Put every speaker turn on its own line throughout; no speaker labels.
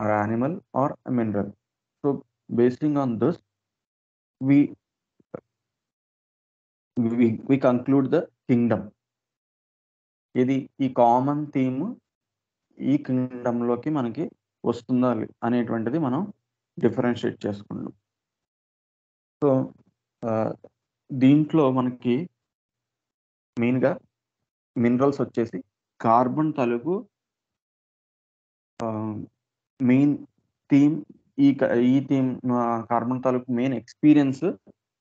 or animal or a mineral. So basing on this, we we conclude the kingdom. ఇది ఈ common theme ఈ Kingdom లోకి మనకి వస్తుందా అనేటువంటిది మనం డిఫరెన్షియేట్ చేసుకున్నాం. సో దీంట్లో మనకి మెయిన్గా మినరల్స్ వచ్చేసి కార్బన్ తాలూకు మెయిన్ థీమ్, ఈ థీమ్ కార్బన్ తాలూకు మెయిన్ ఎక్స్పీరియన్స్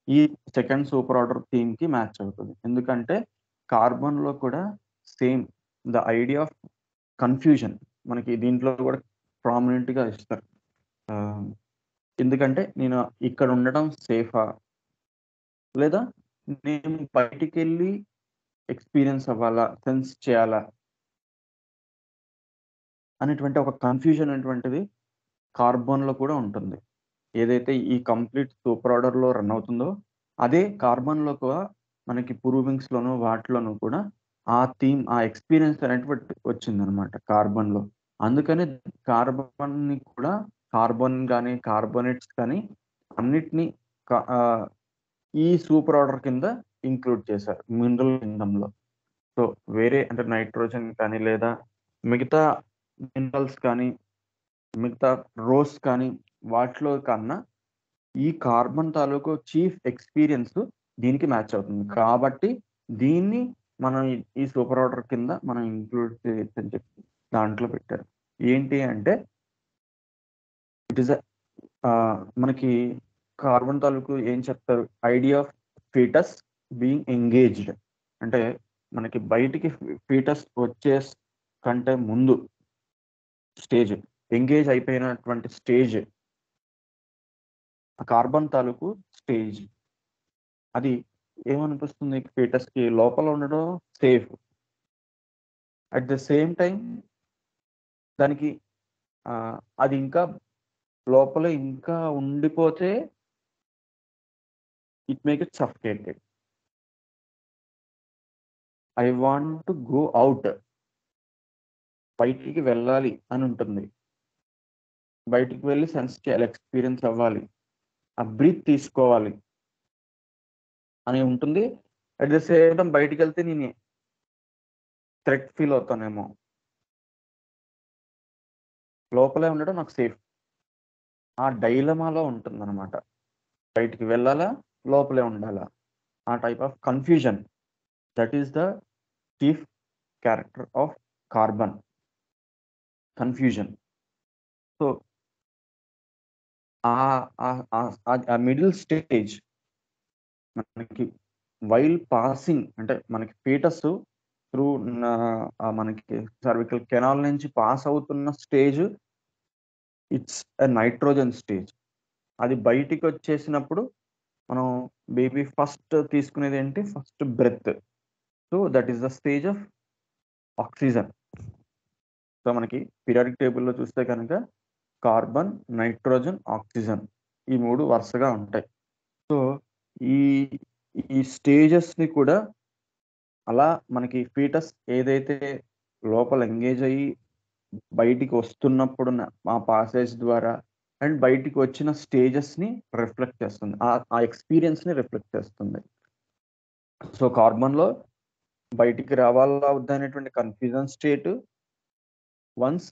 ఈ సెకండ్ సూపర్ ఆర్డర్ థీమ్ కి మ్యాచ్ అవుతుంది. ఎందుకంటే కార్బన్ లో కూడా same the idea of confusion మనకి దీంట్లో కూడా ప్రామినెంట్ గా ఇస్తారు. ఎందుకంటే నేను ఇక్కడ ఉండడం సేఫా లేదా నేను బయటికి వెళ్ళి ఎక్స్పీరియన్స్ అవ్వాలా, సెన్స్ చేయాలా అనేటువంటి ఒక కన్ఫ్యూజన్ అనేటువంటిది కార్బన్ లో కూడా ఉంటుంది. ఏదైతే ఈ కంప్లీట్ సూపర్ ఆర్డర్ లో రన్ అవుతుందో అదే కార్బన్ లో కూడా మనకి ప్రూవింగ్స్ లోను వాటిలోనూ కూడా ఆ థీమ్, ఆ ఎక్స్పీరియన్స్ అనేటువంటి వచ్చింది అనమాట కార్బన్ లో. అందుకని కార్బన్ ని కూడా కార్బన్ కానీ కార్బోనేట్స్ కానీ అన్నిటినీ ఈ సూపర్ ఆర్డర్ కింద ఇంక్లూడ్ చేశారు మినరల్ కింగ్డమ్ లో. సో వేరే అంటే నైట్రోజన్ కానీ లేదా మిగతా మినరల్స్ కానీ మిగతా రోస్ కానీ వాటిలో కన్నా ఈ కార్బన్ తాలూకు చీఫ్ ఎక్స్పీరియన్స్ దీనికి మ్యాచ్ అవుతుంది. కాబట్టి దీన్ని మనం ఈ సూపర్ ఆర్డర్ కింద మనం ఇంక్లూడ్ చేయొచ్చని చెప్పి దాంట్లో పెట్టారు. ఏంటి అంటే ఇట్ ఈస్ మనకి కార్బన్ తాలూకు ఏం చెప్తారు, idea of foetus being engaged. అంటే మనకి బయటికి ఫీటస్ వచ్చే కంటే ముందు స్టేజ్, ఎంగేజ్ అయిపోయినటువంటి స్టేజ్ కార్బన్ తాలూకు స్టేజ్. అది ఏమనిపిస్తుంది, ఫీటస్ కి లోపల ఉండడం safe, at the same time దానికి అది ఇంకా లోపల ఇంకా ఉండిపోతే it make it సఫికేటెడ్. I want to go out, బయటికి వెళ్ళాలి అని ఉంటుంది, బయటికి వెళ్ళి సెన్స్ చేయాలి, ఎక్స్పీరియన్స్ అవ్వాలి, ఆ బ్రీత్ తీసుకోవాలి అని ఉంటుంది. అట్ ద సేమ్ టైం బయటికి వెళ్తే నేను థ్రెట్ ఫీల్ అవుతానేమో, లోపలే ఉండడం నాకు సేఫ్. ఆ డైలమాలో ఉంటుంది అనమాట, బయటికి వెళ్ళాలా లోపలే ఉండాలా, ఆ type of confusion. That is the chief character of carbon, confusion. So ఆ మిడిల్ స్టేజ్ మనకి వైల్ పాసింగ్, అంటే మనకి ఫీటస్ త్రూ మనకి సర్వికల్ కెనాల్ నుంచి పాస్ అవుతున్న stage it's a nitrogen stage. అది బయటికి వచ్చేసినప్పుడు మనం బేబీ ఫస్ట్ తీసుకునేది ఏంటి, first breath. So that is the stage of oxygen. So మనకి పీరియాడిక్ టేబుల్లో చూస్తే కనుక కార్బన్, నైట్రోజన్, ఆక్సిజన్ ఈ మూడు వరుసగా ఉంటాయి. సో ఈ ఈ స్టేజెస్ ని కూడా అలా మనకి ఫీటస్ ఏదైతే లోపల ఎంగేజ్ అయ్యి బయటికి వస్తున్నప్పుడు ఆ పాసేజ్ ద్వారా అండ్ బయటికి వచ్చిన స్టేజెస్ ని రిఫ్లెక్ట్ చేస్తుంది, ఆ ఎక్స్పీరియన్స్ ని రిఫ్లెక్ట్ చేస్తుంది. సో కార్బన్ లో బయటికి రావాలా వద్దా అనేటువంటి confusion state, once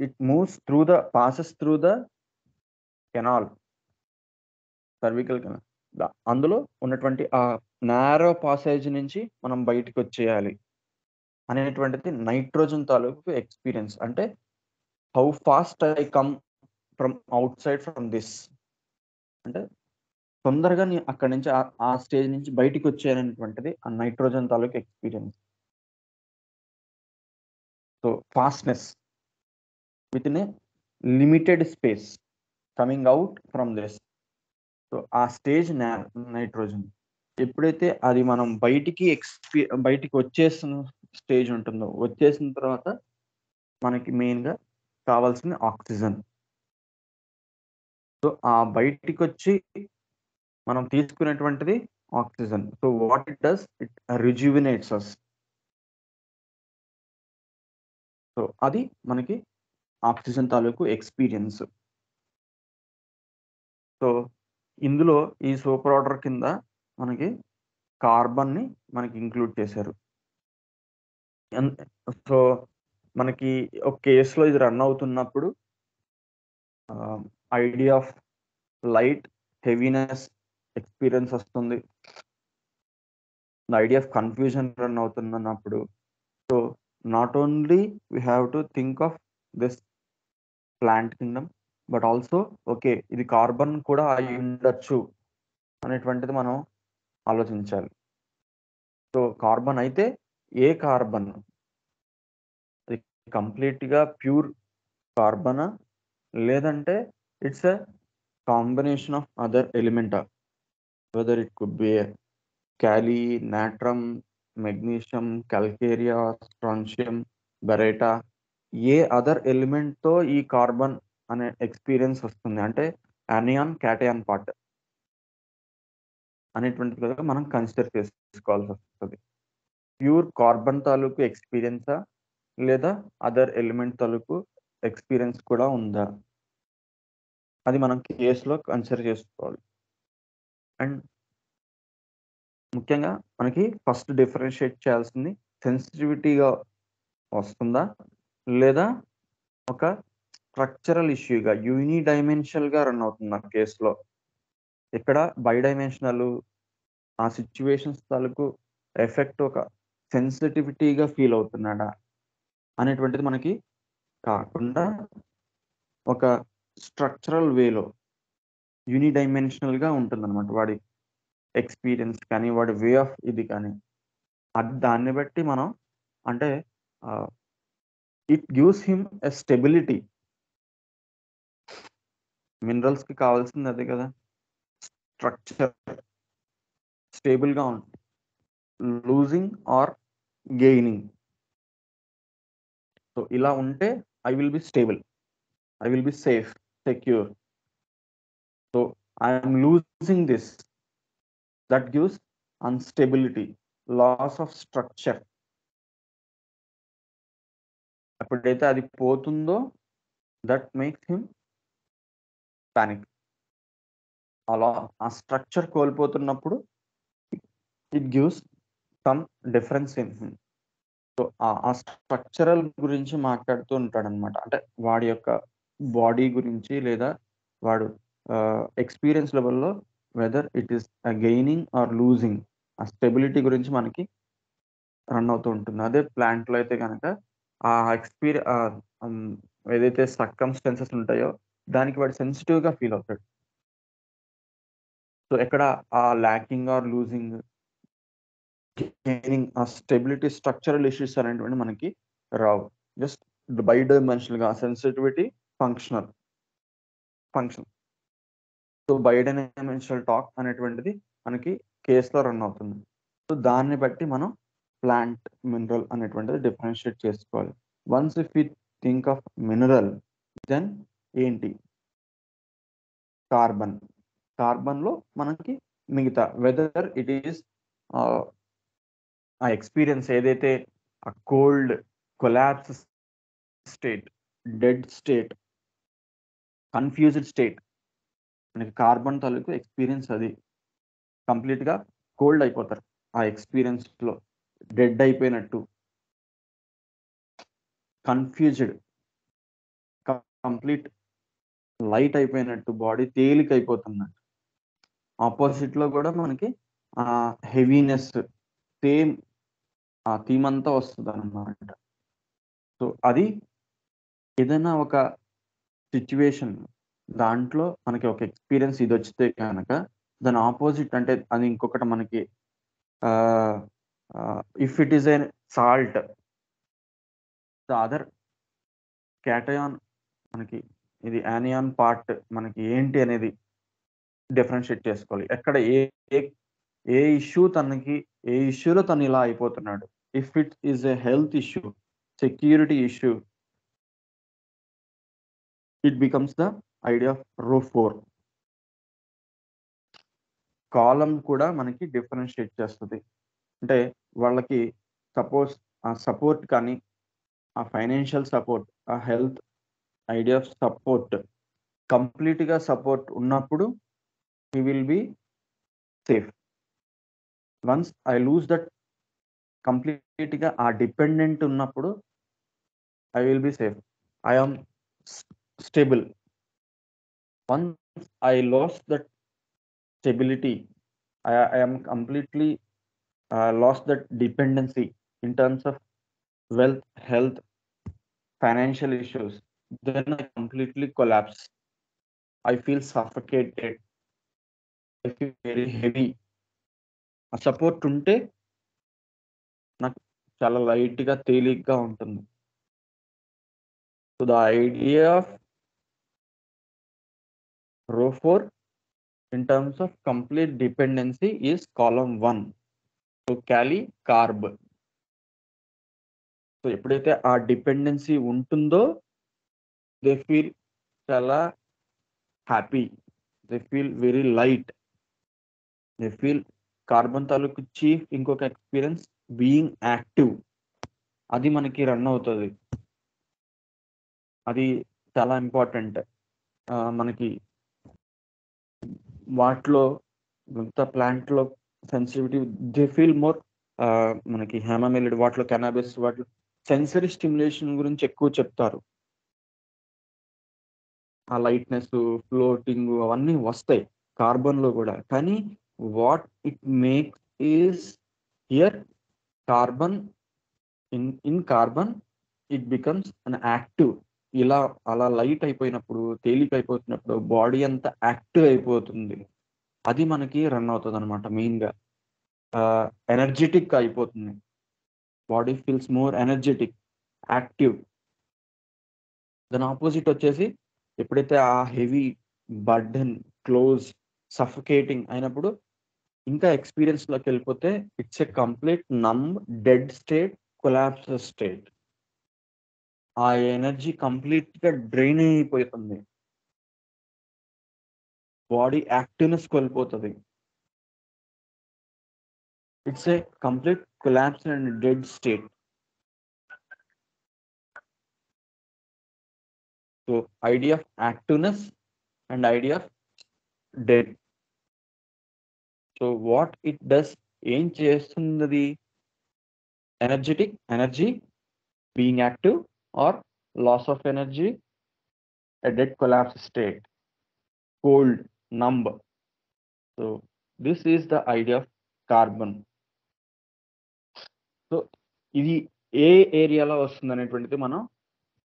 it moves through the passes through the canal, cervical canal, అందులో ఉన్నటువంటి ఆ నారో పాసేజ్ నుంచి మనం బయటికి వచ్చేయాలి అనేటువంటిది నైట్రోజన్ తాలూకు ఎక్స్పీరియన్స్. అంటే how fast I come from out side from this, అంటే తొందరగా అక్కడి నుంచి ఆ స్టేజ్ నుంచి బయటికి వచ్చేయాలనేటువంటిది ఆ నైట్రోజన్ తాలూకు experience. So fastness with in a limited space coming out from this. So ఆ స్టేజ్ నైట్రోజన్. ఎప్పుడైతే అది మనం బయటికి వచ్చేసిన స్టేజ్ ఉంటుందో, వచ్చేసిన తర్వాత మనకి మెయిన్గా కావాల్సింది ఆక్సిజన్. సో ఆ బయటికి వచ్చి మనం తీసుకునేటువంటిది oxygen. So what it does, it rejuvenates us. So అది మనకి ఆక్సిజన్ తాలూకు ఎక్స్పీరియన్స్. సో ఇందులో ఈ సూపర్ ఆర్డర్ కింద మనకి కార్బన్ని మనకి ఇంక్లూడ్ చేశారు. సో మనకి ఒక కేసులో ఇది రన్ అవుతున్నప్పుడు idea of light heaviness experience వస్తుంది. ఐడియా ఆఫ్ కన్ఫ్యూజన్ రన్ అవుతున్నప్పుడు. So not only we have to think of this plant Kingdom, but also okay ఇది కార్బన్ కూడా అయి ఉండొచ్చు అనేటువంటిది మనం ఆలోచించాలి. సో కార్బన్ అయితే ఏ కార్బన్, అది కంప్లీట్గా ప్యూర్ కార్బనా లేదంటే it's a combination of other ఎలిమెంటా, whether it could be kali, natrum, magnesium, calcarea, strontium, baryta, ఏ అదర్ ఎలిమెంట్తో ఈ కార్బన్ అనే ఎక్స్పీరియన్స్ వస్తుంది అంటే యానియాన్ క్యాటయాన్ పార్ట్ అనేటువంటిది మనం కన్సిడర్ చేసుకోవాల్సి వస్తుంది. ప్యూర్ కార్బన్ తాలూకు ఎక్స్పీరియన్సా లేదా అదర్ ఎలిమెంట్ తాలూకు ఎక్స్పీరియన్స్ కూడా ఉందా, అది మనం కేసులో కన్సిడర్ చేసుకోవాలి. అండ్ ముఖ్యంగా మనకి ఫస్ట్ డిఫరెన్షియేట్ చేయాల్సింది సెన్సిటివిటీగా వస్తుందా లేదా ఒక స్ట్రక్చరల్ ఇష్యూగా యూనిడైమెన్షనల్గా రన్ అవుతుంది ఆ కేసులో. ఇక్కడ బైడైమెన్షనల్ ఆ సిచ్యువేషన్స్ తాలూకు ఎఫెక్ట్ ఒక సెన్సిటివిటీగా ఫీల్ అవుతున్నాడా అనేటువంటిది మనకి కాకుండా ఒక స్ట్రక్చరల్ వేలో యూనిడైమెన్షనల్గా ఉంటుందన్నమాట వాడి ఎక్స్పీరియన్స్ కానీ వాడి వే ఆఫ్ ఇది కానీ. అది దాన్ని బట్టి మనం అంటే it gives him a stability. మినరల్స్కి కావాల్సింది అదే కదా, స్ట్రక్చర్ స్టేబుల్గా ఉంటుంది, లూజింగ్ ఆర్ గెయినింగ్. సో ఇలా ఉంటే I will be stable, I will be safe, secure. So I'm losing this, that gives unstability, loss of structure. ఎప్పుడైతే అది పోతుందో దట్ మేక్స్ హిమ్ పానిక్. అలా ఆ స్ట్రక్చర్ కోల్పోతున్నప్పుడు it gives some difference in him. So ఆ structural గురించి మాట్లాడుతూ ఉంటాడనమాట. అంటే వాడి యొక్క బాడీ గురించి లేదా వాడు ఎక్స్పీరియన్స్ లెవెల్లో whether it is gaining or losing, ఆ స్టెబిలిటీ గురించి మనకి రన్ అవుతూ ఉంటుంది. అదే ప్లాంట్లో అయితే కనుక ఆ ఏదైతే సర్కమ్స్టెన్సెస్ ఉంటాయో దానికి వాడు సెన్సిటివ్గా ఫీల్ అవుతాడు. సో ఎక్కడ ఆ ల్యాకింగ్ ఆర్ లూజింగ్, గెయినింగ్, ఆ స్టెబిలిటీ, స్ట్రక్చరల్ ఇష్యూస్ అనేటువంటి మనకి రావు. జస్ట్ బైడైమెన్షనల్గా sensitivity, function. So bidimensional talk అనేటువంటిది మనకి కేసులో రన్ అవుతుంది. సో దాన్ని బట్టి మనం ప్లాంట్ మినరల్ అనేటువంటిది డిఫరెన్షియేట్ చేసుకోవాలి. Once if you think of mineral then ఏంటి, కార్బన్. కార్బన్లో మనకి మిగతా వెదర్ ఇట్ ఈస్ ఆ ఎక్స్పీరియన్స్ ఏదైతే ఆ cold, collapse state, dead state, confused state, మనకి కార్బన్ తాలూకు ఎక్స్పీరియన్స్ అది. కంప్లీట్గా కోల్డ్ అయిపోతారు ఆ ఎక్స్పీరియన్స్లో, డెడ్ అయిపోయినట్టు, కన్ఫ్యూజ్డ్, కంప్లీట్ లైట్ అయిపోయినట్టు, బాడీ తేలిక అయిపోతున్నట్టు. ఆపోజిట్లో కూడా మనకి హెవీనెస్, సేమ్ ఆ థీమ్ అంతా వస్తుంది అన్నమాట. సో అది ఏదైనా ఒక సిచ్యువేషన్ దాంట్లో మనకి ఒక ఎక్స్పీరియన్స్ ఇది వచ్చితే కనుక దాని ఆపోజిట్ అంటే అది ఇంకొకటి మనకి if it is a salt, the other cation, మనకి ఇది యానియాన్ పార్ట్ మనకి ఏంటి అనేది డిఫరెన్షియేట్ చేసుకోవాలి. ఎక్కడ ఏ ఇష్యూ తనకి, ఏ ఇష్యూలో తను ఇలా అయిపోతున్నాడు. If it is a health issue, security issue, it becomes the idea of రో 4. కాలం కూడా మనకి డిఫరెన్షియేట్ చేస్తుంది. అంటే వాళ్ళకి సపోజ్ ఆ సపోర్ట్ కానీ, ఆ ఫైనాన్షియల్ సపోర్ట్, ఆ హెల్త్ ఐడియా ఆఫ్ సపోర్ట్. కంప్లీట్‌గా సపోర్ట్ ఉన్నప్పుడు he will be safe. Once I lose that కంప్లీట్‌గా ఆ డిపెండెంట్ ఉన్నప్పుడు I will be safe. I am stable. Once I last that stability, I am completely lost that dependency in terms of wealth, health, financial issues. Then I completely collapse. I feel suffocated. I feel very heavy. ఆ support ఉంటే నాకు చాలా లైట్‌గా, తేలిగ్గా ఉంటుంది. So, the idea of రో 4 in terms of complete dependency is column 1. So, kali carb. So, ఎప్పుడైతే ఆ డిపెండెన్సీ ఉంటుందో దే ఫీల్ చాలా happy. They feel very light. They feel carbon తాలూకు చీఫ్ ఇంకొక ఎక్స్‌పీరియన్స్ బీయింగ్ యాక్టివ్. అది మనకి రన్ అవుతది. అది చాలా ఇంపార్టెంట్. మనకి వాటిలో మిగతా ప్లాంట్‌లో సెన్సిటివిటీ దే ఫీల్ మోర్ మనకి హామోమిలిడ్ వాటిలో కెనాబిస్ వాటిలో సెన్సరీ స్టిమ్యులేషన్ గురించి ఎక్కువ చెప్తారు. ఆ లైట్‌నెస్సు, ఫ్లోటింగు అవన్నీ వస్తాయి కార్బన్‌లో గూడా. కానీ what it makes is here carbon in carbon it becomes an active. ఇలా అలా లైట్ అయిపోయినప్పుడు, తేలికైపోతున్నప్పుడు బాడీ అంతా యాక్టివ్ అయిపోతుంది. అది మనకి రన్ అవుతదనమాట మెయిన్‌గా. ఎనర్జిటిక్ అయిపోతుంది. Body feels more energetic, active. దాని ఆపోజిట్ వచ్చేసి ఎప్పుడైతే ఆ హెవీ బర్డెన్, క్లోజ్, సఫోకేటింగ్ అయినప్పుడు ఇంకా ఎక్స్‌పీరియన్స్‌లోకెళ్ళిపోతే it's a complete numb, dead state, collapse state. ఆ ఎనర్జీ కంప్లీట్‌గా డ్రైన్ అయిపోతుంది. బాడీ యాక్టివ్‌నెస్ కోల్పోతది. It's a complete collapse and dead state. So, idea of activeness and idea of dead. So, what it does ఏం చేస్తుందది? Energetic, energy, being active or loss of energy, a dead collapse state, cold, numb. So, this is the idea of carbon. So, ఇది ఏ ఏరియాలో వస్తుందనేటువంటిది మనం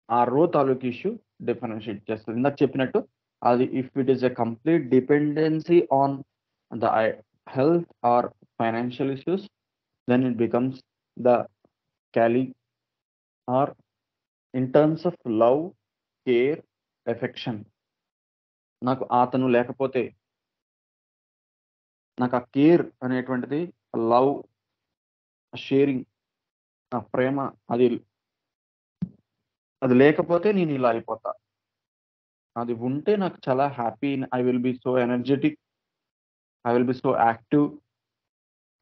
ఆ రో తాలూకు issue differentiate చేస్తది. ఇందాక చెప్పినట్టు అది if it is a complete dependency on the health or financial issues, then it becomes the kali or in terms of love, care, affection. నాకు అతను లేకపోతే నాకు ఆ కేర్ అనేటువంటిది, లవ్, షేరింగ్, ఆ ప్రేమ అది లేకపోతే నేను ఇలా అయిపోతా. అది ఉంటే నాకు చాలా happy. I will B so energetic. I will B so active.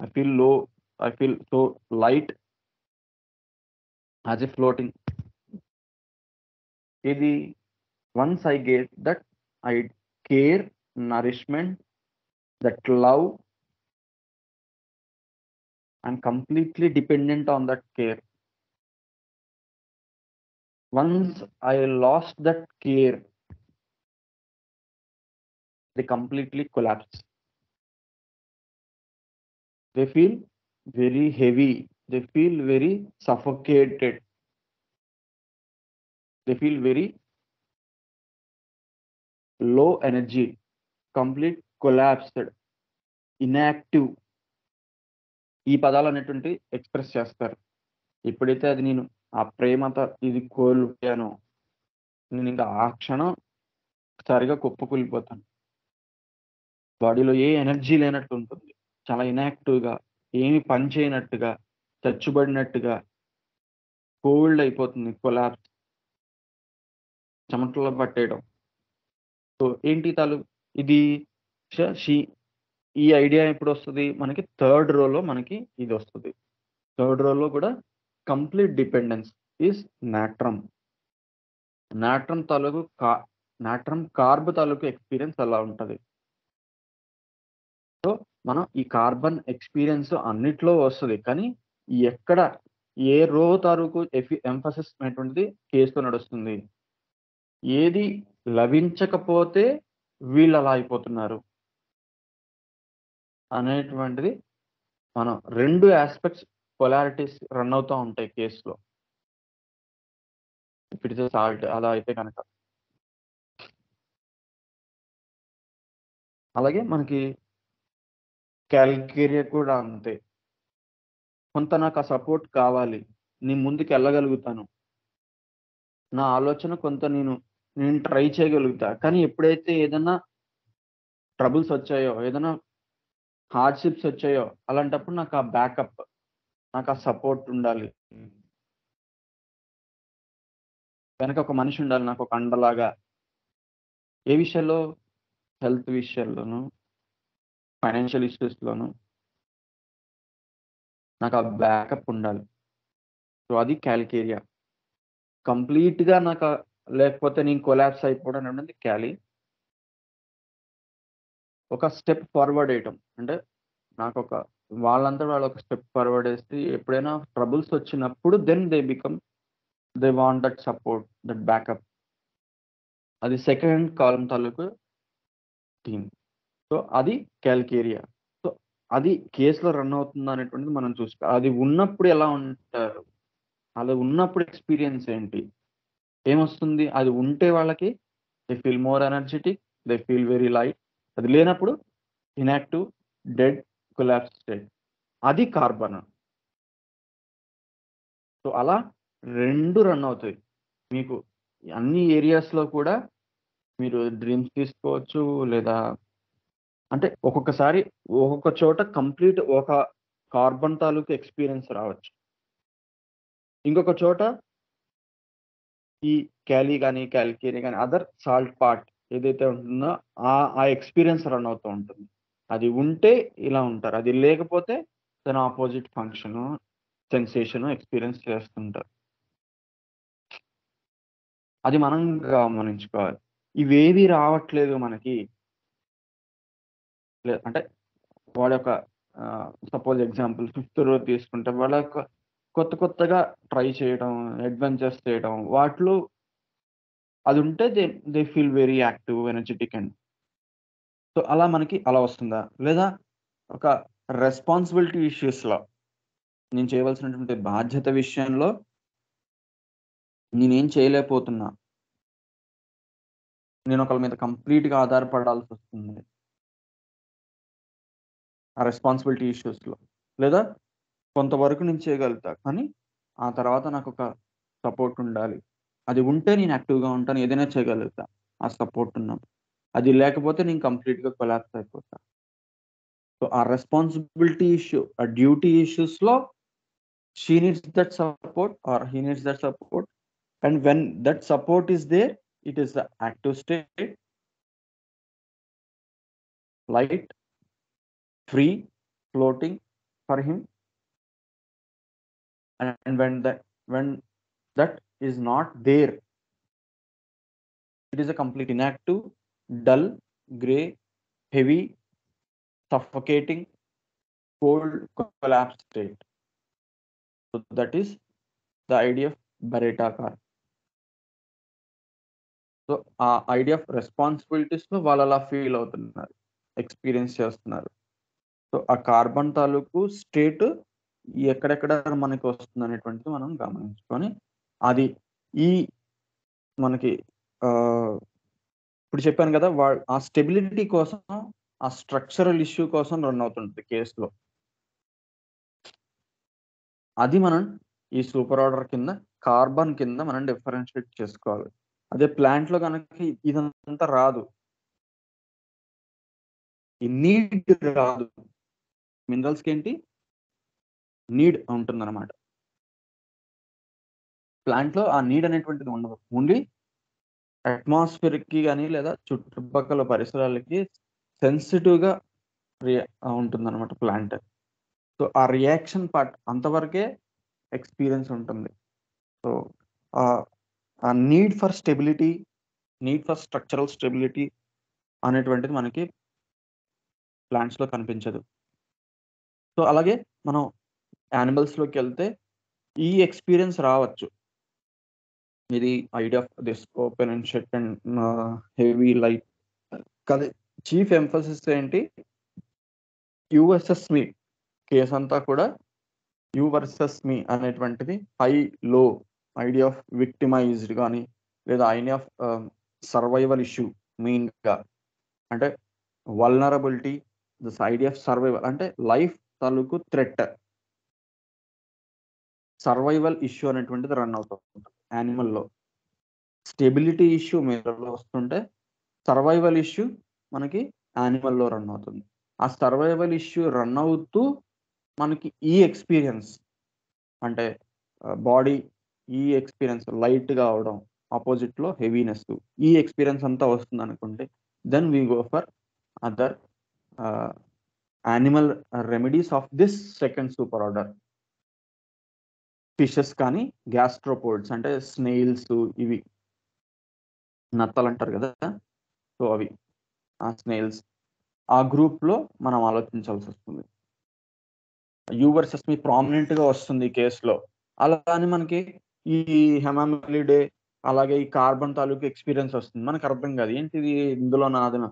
I feel low. I feel so light as if floating. Idi once I get that I care, nourishment, that love, I'm completely dependent on that care. Once I lost that care, they completely collapse. They feel very heavy. They feel very suffocated. They feel very low energy, complete collapsed, inactive. ఈ పదాలు అనేటువంటి express చేస్తారు. ఎప్పుడైతే అది నేను ఆ ప్రేమతో ఇది కోల్పోయానో, నేనింక ఆ క్షణం సరిగా కుప్పకూలిపోతాను. బాడీలో ఏ ఎనర్జీ లేనట్టు ఉంటుంది. చాలా ఇనాక్టివ్‌గా, ఏమి పని చేయనట్టుగా, చచ్చుబడినట్టుగా, కోల్డ్ అయిపోతుంది. కొలాప్స్. చెమటలు పట్టేయడం. సో, ఏంటి ఇది షి ఈ ఐడియా ఎప్పుడొస్తది? మనకి థర్డ్ రోలో మనకి ఇదొస్తది. థర్డ్ రోలో కూడా complete dependence is natrum. Natrum తాలూకు నాట్రమ్ కార్బ్ తాలూకు ఎక్స్పీరియన్స్ అలా ఉంటది. సో, మనం ఈ కార్బన్ ఎక్స్పీరియన్స్ అన్నిట్లో వస్తది. కానీ ఎక్కడ ఏ రో తాలూకు ఎంఫసిస్ అనేటువంటిది కేస్‌లో నడుస్తుంది. ఏది లభించకపోతే వీళ్ళలా అయిపోతున్నారు అనేటువంటిది మనం 2 యాస్పెక్ట్స్ పొలారిటీస్ రన్ అవుతా ఉంటాయి కేస్‌లో. If it is a salt అలా అయితే గనక. అలాగే మనకి క్యాల్కేరియా కూడా అంతే. కొంత నాకు ఆ సపోర్ట్ కావాలి. నేను ముందుకెళ్ళగలుగుతాను. నా ఆలోచన కొంత నేను ట్రై చేయగలుగుతా. కానీ ఎప్పుడైతే ఏదన్నా ట్రబుల్స్ వచ్చాయో, ఏదైనా హార్డ్‌షిప్స్ వచ్చాయో, అలాంటప్పుడు నాకు ఆ బ్యాకప్, నాకు ఆ సపోర్ట్ ఉండాలి. వెనక ఒక మనిషి ఉండాలి నాకు ఒక అండలాగా. ఏ విషయాల్లో? హెల్త్ విషయాల్లోను, ఫైనాన్షియల్ ఇష్యూస్‌లోను నాకు ఆ బ్యాకప్ ఉండాలి. సో, అది క్యాల్కేరియా. కంప్లీట్‌గా లేకపోతే నేను కొలాప్స్ అయిపోవడం అనేది క్యాలీ. ఒక స్టెప్ ఫార్వర్డ్ ఎయటం. అంటే నాకొక వాళ్ళంతట వాళ్ళు ఒక స్టెప్ ఫార్వర్డ్ ఏసి ఎప్పుడైనా ట్రబుల్స్ వచ్చినప్పుడు they want that support, that backup. అది సెకండ్ కాలమ్ తాలూకు థీమ్. సో, అది క్యాల్కేరియా. సో, అది కేస్‌లో రన్ అవుతుందా అనేటువంటిది మనం చూసుకోవాలి. అది ఉన్నప్పుడు ఎలా ఉంటారు? అలా ఉన్నప్పుడు ఎక్స్‌పీరియన్స్ ఏంటి? ఏమొస్తుంది? అది ఉంటే వాళ్ళకి they feel more energetic, they feel very light. అది లేనప్పుడు ఇనాక్టివ్, డెడ్, కొలాప్స్ స్టేట్. అది కార్బన్. సో, అలా 2 రన్ అవుతాయి. మీకు అన్ని ఏరియాస్‌లో కూడా మీరు డ్రీమ్స్ తీసుకోవచ్చు. లేదా అంటే ఒక్కొక్కసారి ఒక్కొక్క చోట కంప్లీట్ ఒక కార్బన్ తాలూకు ఎక్స్‌పీరియన్స్ రావచ్చు. ఇంకొక చోట ఈ క్యాలీ గాని, క్యాల్కేరియా గాని అదర్ సాల్ట్ పార్ట్ ఏదైతే ఉంటుందో ఆ ఎక్స్‌పీరియన్స్ రన్ అవుతూ ఉంటుంది. అది ఉంటే ఇలా ఉంటారు. అది లేకపోతే దాని అపోజిట్ ఫంక్షను, సెన్సేషను ఎక్స్‌పీరియన్స్ చేస్తుంటారు. అది మనం గమనించుకోవాలి. ఇవేవి రావట్లేదు మనకి. అంటే వాడి యొక్క సపోజ్ ఎగ్జాంపుల్ ఫిఫ్త్ రో తీసుకుంటే వాళ్ళ యొక్క కొత్తగా ట్రై చేయడం, అడ్వెంచర్స్ చేయడం వాటిలో అది ఉంటే they feel very active, energetic and so, అలా మనకి అలా వస్తుందా? లేదా ఒక రెస్పాన్సిబిలిటీ ఇష్యూస్‌లో నేను చేయవలసినటువంటి బాధ్యత విషయంలో నేనేం చేయలేకపోతున్నా. నేను ఒకళ్ళ మీద కంప్లీట్‌గా ఆధారపడాల్సొస్తుంది. ఆ రెస్పాన్సిబిలిటీ ఇష్యూస్‌లో. లేదా కొంతవరకు నేను చేయగలుగుతా. కానీ ఆ తర్వాత నాకొక సపోర్ట్ ఉండాలి. అది ఉంటే నేను యాక్టివ్‌గా ఉంటాను. ఏదైనా చేయగలుగుతా. ఆ సపోర్ట్ ఉన్నప్పుడు. అది లేకపోతే నేను కంప్లీట్‌గా కొలాప్స్ అయిపోతా. సో, ఆ రెస్పాన్సిబిలిటీ ఇష్యూ, ఆ డ్యూటీ ఇష్యూస్‌లో she needs that support or he needs that support. And when that support is there, it is the active state, light, free, floating for him. And when that is not there, it is a complete inactive, dull, gray, heavy, suffocating, cold, collapsed state. So that is the idea of Baretakar. So, ఆ idea of రెస్పాన్సిబిలిటీస్‌లో వాళ్ళలా feel అవుతున్నారు. Experience చేస్తున్నారు. So, ఆ carbon తాలూకు state ఎక్కడెక్కడ మనకొస్తుందనేటువంటిది మనం గమనించుకొని, అది ఈ మనకి ఆహ్, ఇప్పుడు చెప్పాను గదా! ఆ స్టెబిలిటీ కోసం, ఆ స్ట్రక్చరల్ ఇష్యూ కోసం రన్ అవుతుంటది కేస్‌లో. అది మనం ఈ సూపర్ ఆర్డర్ కింద, కార్బన్ కింద మనం డిఫరెన్షియేట్ చేసుకోవాలి. అదే ప్లాంట్‌లో గనక ఇదంతా రాదు. ఈ నీడ్ రాదు. మినరల్స్‌కేంటి నీడ్ ఉంటుందనమాట. ప్లాంట్‌లో ఆ నీడ్ అనేటువంటిది ఉండదు. ఓన్లీ అట్మాస్ఫియర్‌కి గాని, లేదా చుట్టుపక్కల పరిసరాలకి సెన్సిటివ్‌గా ఉంటుందనమాట ప్లాంట్. సో, ఆ రియాక్షన్ పార్ట్ అంతవరకే ఎక్స్‌పీరియన్స్ ఉంటుంది. సో, ఆహ్, ఆ need for stability, need for structural stability అనేటువంటిది మనకి ప్లాంట్స్‌లో కనిపించదు. సో, అలాగే మనం యానిమల్స్‌లోకి వెళ్తే ఈ ఎక్స్‌పీరియన్స్ రావచ్చు. ఇది idea of this open and shut and heavy light. కానీ చీఫ్ ఎంఫసిస్ ఏంటి? You versus me. కేస్ అంతా కూడా యూ వర్సెస్ మీ అనేటువంటిది హై, లో, ఐడియా ఆఫ్ విక్టిమైజ్డ్ గాని, లేదా ఐడియా ఆఫ్ సర్వైవల్ ఇష్యూ మెయిన్‌గా. అంటే vulnerability, this idea of survival అంటే లైఫ్ తాలూకు థ్రెట్. సర్వైవల్ ఇష్యూ అనేటువంటిది రన్ అవుతుంది యానిమల్‌లో. స్టెబిలిటీ ఇష్యూ మిర్రర్‌లో వస్తుంటే, సర్వైవల్ ఇష్యూ మనకి యానిమల్‌లో రన్ అవుతుంది. ఆ సర్వైవల్ ఇష్యూ రన్ అవుతూ మనకి ఈ ఎక్స్‌పీరియన్స్ అంటే బాడీ ఈ ఎక్స్‌పీరియన్స్ లైట్‌గా అవ్వడం, అపోజిట్‌లో హెవీనెస్. ఈ ఎక్స్‌పీరియన్స్ అంతా వస్తుందనుకోండి, then we go for other ah, animal remedies of this second super order. Fishes కానీ, గ్యాస్ట్రోపోడ్స్ అంటే స్నేయిల్స్, ఇవి నత్తలంటారు గదా! సో, అవి. ఆ స్నేయిల్స్. ఆ గ్రూప్‌లో మనం ఆలోచించాల్సొస్తుంది. యూ వర్సెస్ మీ ప్రామినెంట్‌గా వస్తుంది ఈ కేస్‌లో. అలా అని మనకి ఈ హెమామిలిడే, అలాగే ఈ కార్బన్ తాలూకు ఎక్స్‌పీరియన్స్ వస్తుంది. మనకర్థం కాదు. ఏంటిది ఇందులో నాదన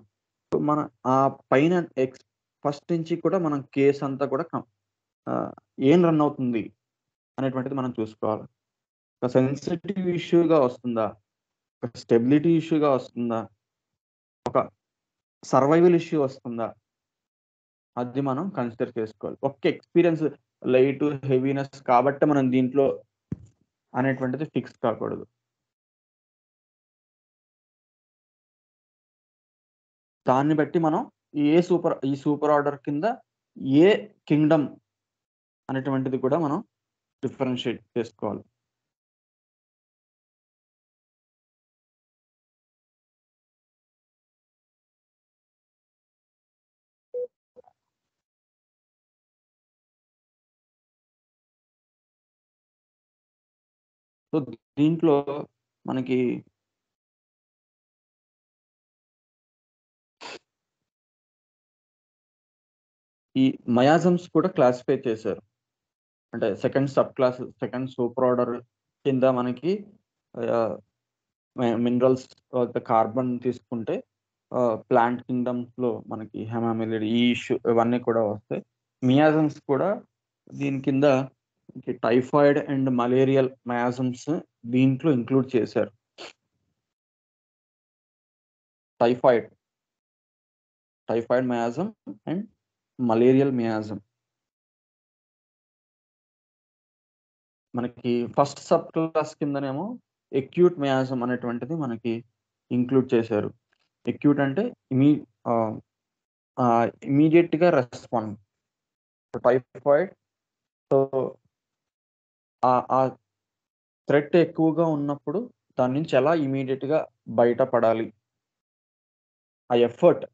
సో, మన ఆ పైన ఫస్ట్ నుంచి కూడా మనం కేస్ అంతా కూడా ఆహ్, ఏం రన్ అవుతుంది అనేటువంటిది మనం చూసుకోవాలి. ఒక సెన్సిటివ్ ఇష్యూగా వస్తుందా? ఒక స్టెబిలిటీ ఇష్యూగా వస్తుందా? ఒక సర్వైవల్ ఇష్యూ వస్తుందా? అది మనం కన్సిడర్ చేసుకోవాలి. ఒక్క ఎక్స్‌పీరియన్స్ లైట్, హెవీనెస్ కాబట్టే మనం దీంట్లో అనేటువంటిది ఫిక్స్ కాకూడదు. దాన్ని బట్టి మనం ఈ సూపర్ ఆర్డర్ కింద ఏ కింగ్‌డమ్ అనేటువంటిది కూడా మనం డిఫరెన్షియేట్ చేసుకోవాలి. సో, దీంట్లో మనకి ఈ మయాజమ్స్ కూడా క్లాసిఫై చేశారు. అంటే సెకండ్ సూపర్ ఆర్డర్ కింద మనకి ఆహ్, మినరల్స్, కార్బన్ తీసుకుంటే ప్లాంట్ కింగ్డమ్స్‌లో మనకి హెమామిలిడ్ ఈ ఇష్యూ ఇవన్నీ కూడా వస్తాయి. మియాజమ్స్ కూడా దీని కింద టైఫాయిడ్ అండ్ మలేరియల్ మయాజమ్స్ దీంట్లో ఇంక్లూడ్ చేశారు. Typhoid, typhoid miasm and malarial miasm. మనకి ఫస్ట్ సబ్ క్లాస్ కిందనేమో ఎక్యూట్ మియాజమ్ అనేటువంటిది మనకి ఇంక్లూడ్ చేశారు. ఎక్యూట్ అంటే ఇమీ ఆహ్, ఇమ్మీడియేట్‌గా రెస్పాండ్. టైఫాయిడ్ సో, ఆ థ్రెట్ ఎక్కువగా ఉన్నప్పుడు దాని నుంచి ఎలా ఇమ్మీడియేట్‌గా బయటపడాలి. ఆ effort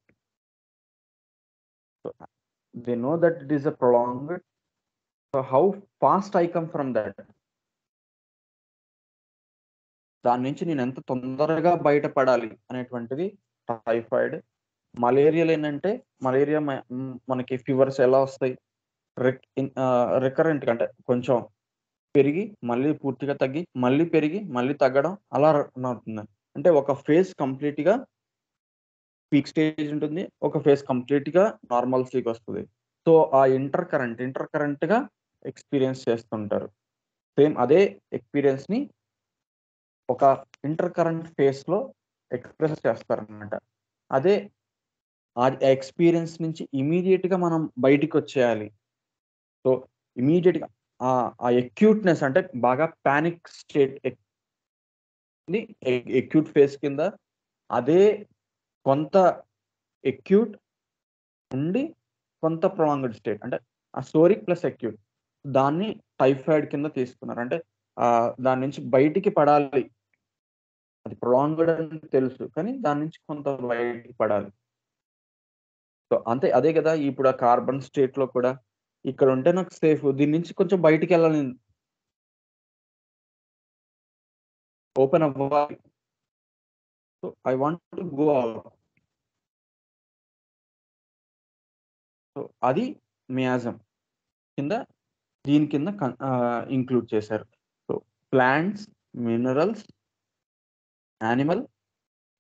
they know that it is a prolonged. So, how fast I come from that. దాని నుంచి నేనెంత తొందరగా బయటపడాలి అనేటువంటిది టైఫాయిడ్. మలేరియాలో ఏంటంటే మనకి ఫీవర్స్ ఎలా వస్తాయి? రికరెంట్‌గా అంటే కొంచెం పెరిగి, మళ్ళీ పూర్తిగా తగ్గి, మళ్ళీ పెరిగి, మళ్ళీ తగ్గడం అలా రన్ అవుతుంది. అంటే ఒక ఫేజ్ కంప్లీట్‌గా పీక్ స్టేజ్ ఉంటుంది. ఒక ఫేజ్ కంప్లీట్‌గా నార్మల్సీకొస్తది. సో, ఆ ఇంటర్ కరెంట్‌గా ఎక్స్‌పీరియన్స్ చేస్తుంటారు. సేమ్ అదే ఎక్స్‌పీరియన్స్‌ని ఒక ఇంటర్ కరెంట్ ఫేస్‌లో ఎక్స్‌ప్రెస్ చేస్తారనమాట. అదే ఆ ఎక్స్‌పీరియన్స్ నుంచి ఇమ్మీడియేట్‌గా మనం బయటికొచ్చేయాలి. సో, ఇమ్మీడియేట్‌గా ఆ అక్యూట్‌నెస్ అంటే బాగా పానిక్ స్టేట్ ని అక్యూట్ ఫేజ్ కింద అదే కొంత అక్యూట్ ఉండి కొంత ప్రొలాంగ్డ్ స్టేట్ అంటే ఆ సోరిక్ ప్లస్ అక్యూట్ దాన్ని టైఫాయిడ్ కింద తీసుకున్నారు. అంటే దాని నుంచి బయటికి పడాలి. అది ప్రొలాంగ్డ్ అని తెలుసు. కానీ దాని నుంచి కొంత బయటికి పడాలి. సో, అంతే అదే గదా! ఇప్పుడు ఆ కార్బన్ స్టేట్‌లో కూడా ఇక్కడుంటే నాకు సేఫ్. దీని నుంచి కొంచెం బయటికెళ్ళాలి. ఓపెన్ అవ్వాలి. So I want to go out. So అది మియాజం కింద, దీని కింద ఇంక్లూడ్ చేశారు. So plants, minerals, animal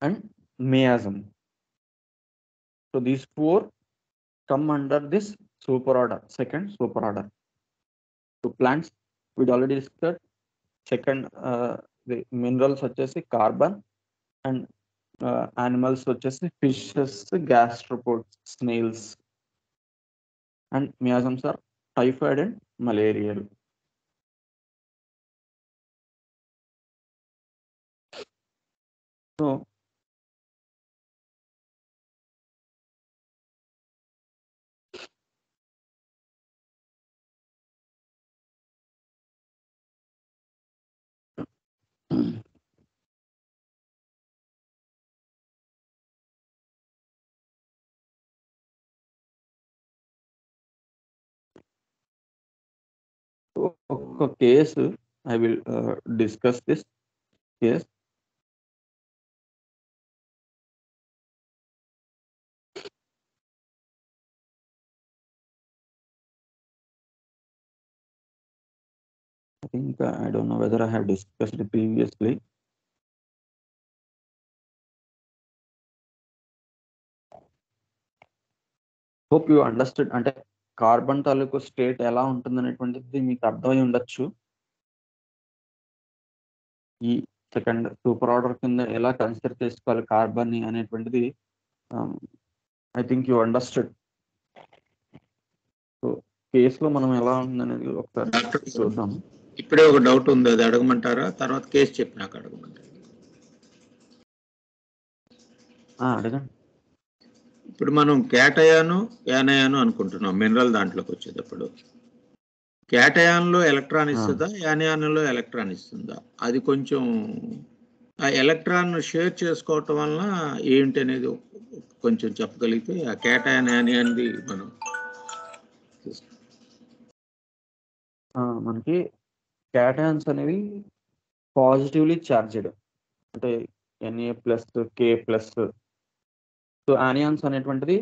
and miasm. So these 4 come under this super order, second super order. So plants we'd already discussed. Second, the minerals వచ్చేసి carbon, and animals వచ్చేసి fishes, gastropods, snails, and miasms or typhoid and malarial. So ఒక case I will discuss this case. I think I don't know whether I have discussed it previously. Hope you understood. అంటే carbon తాలూకు state ఎలా ఉంటుంది అనేటువంటిది మీకు అర్థమై ఉండొచ్చు. ఈ సెకండ్ సూపర్ ఆర్డర్ కింద ఎలా కన్సిడర్ చేసుకోవాలి కార్బన్ అనేటువంటిది I think you understood. So కేసులో మనం ఎలా ఉందనేది ఒకసారి చూద్దాం.
ఇప్పుడే ఒక డౌట్ ఉంది, అది అడగమంటారా? తర్వాత కేసు చెప్పినాక అడగమంటారా?
అడగండి.
ఇప్పుడు మనం క్యాటయాను, యానయాను అనుకుంటున్నాం మినరల్ దాంట్లోకి వచ్చేటప్పుడు. క్యాటయాన్లో ఎలక్ట్రాన్ ఇస్తుందా, యానయాన్లో ఎలక్ట్రాన్ ఇస్తుందా? అది కొంచెం ఆ ఎలక్ట్రాన్ షేర్ చేసుకోవటం వలన ఏంటి అనేది కొంచెం చెప్పగలిగితే ఆ క్యాటయాన్, యానయాన్ది మనం
మనకి క్యాటయాన్స్ అనేవి పాజిటివ్లీ చార్జ్డ్, అంటే Na+, K+. సో యానియాన్స్ అనేటువంటిది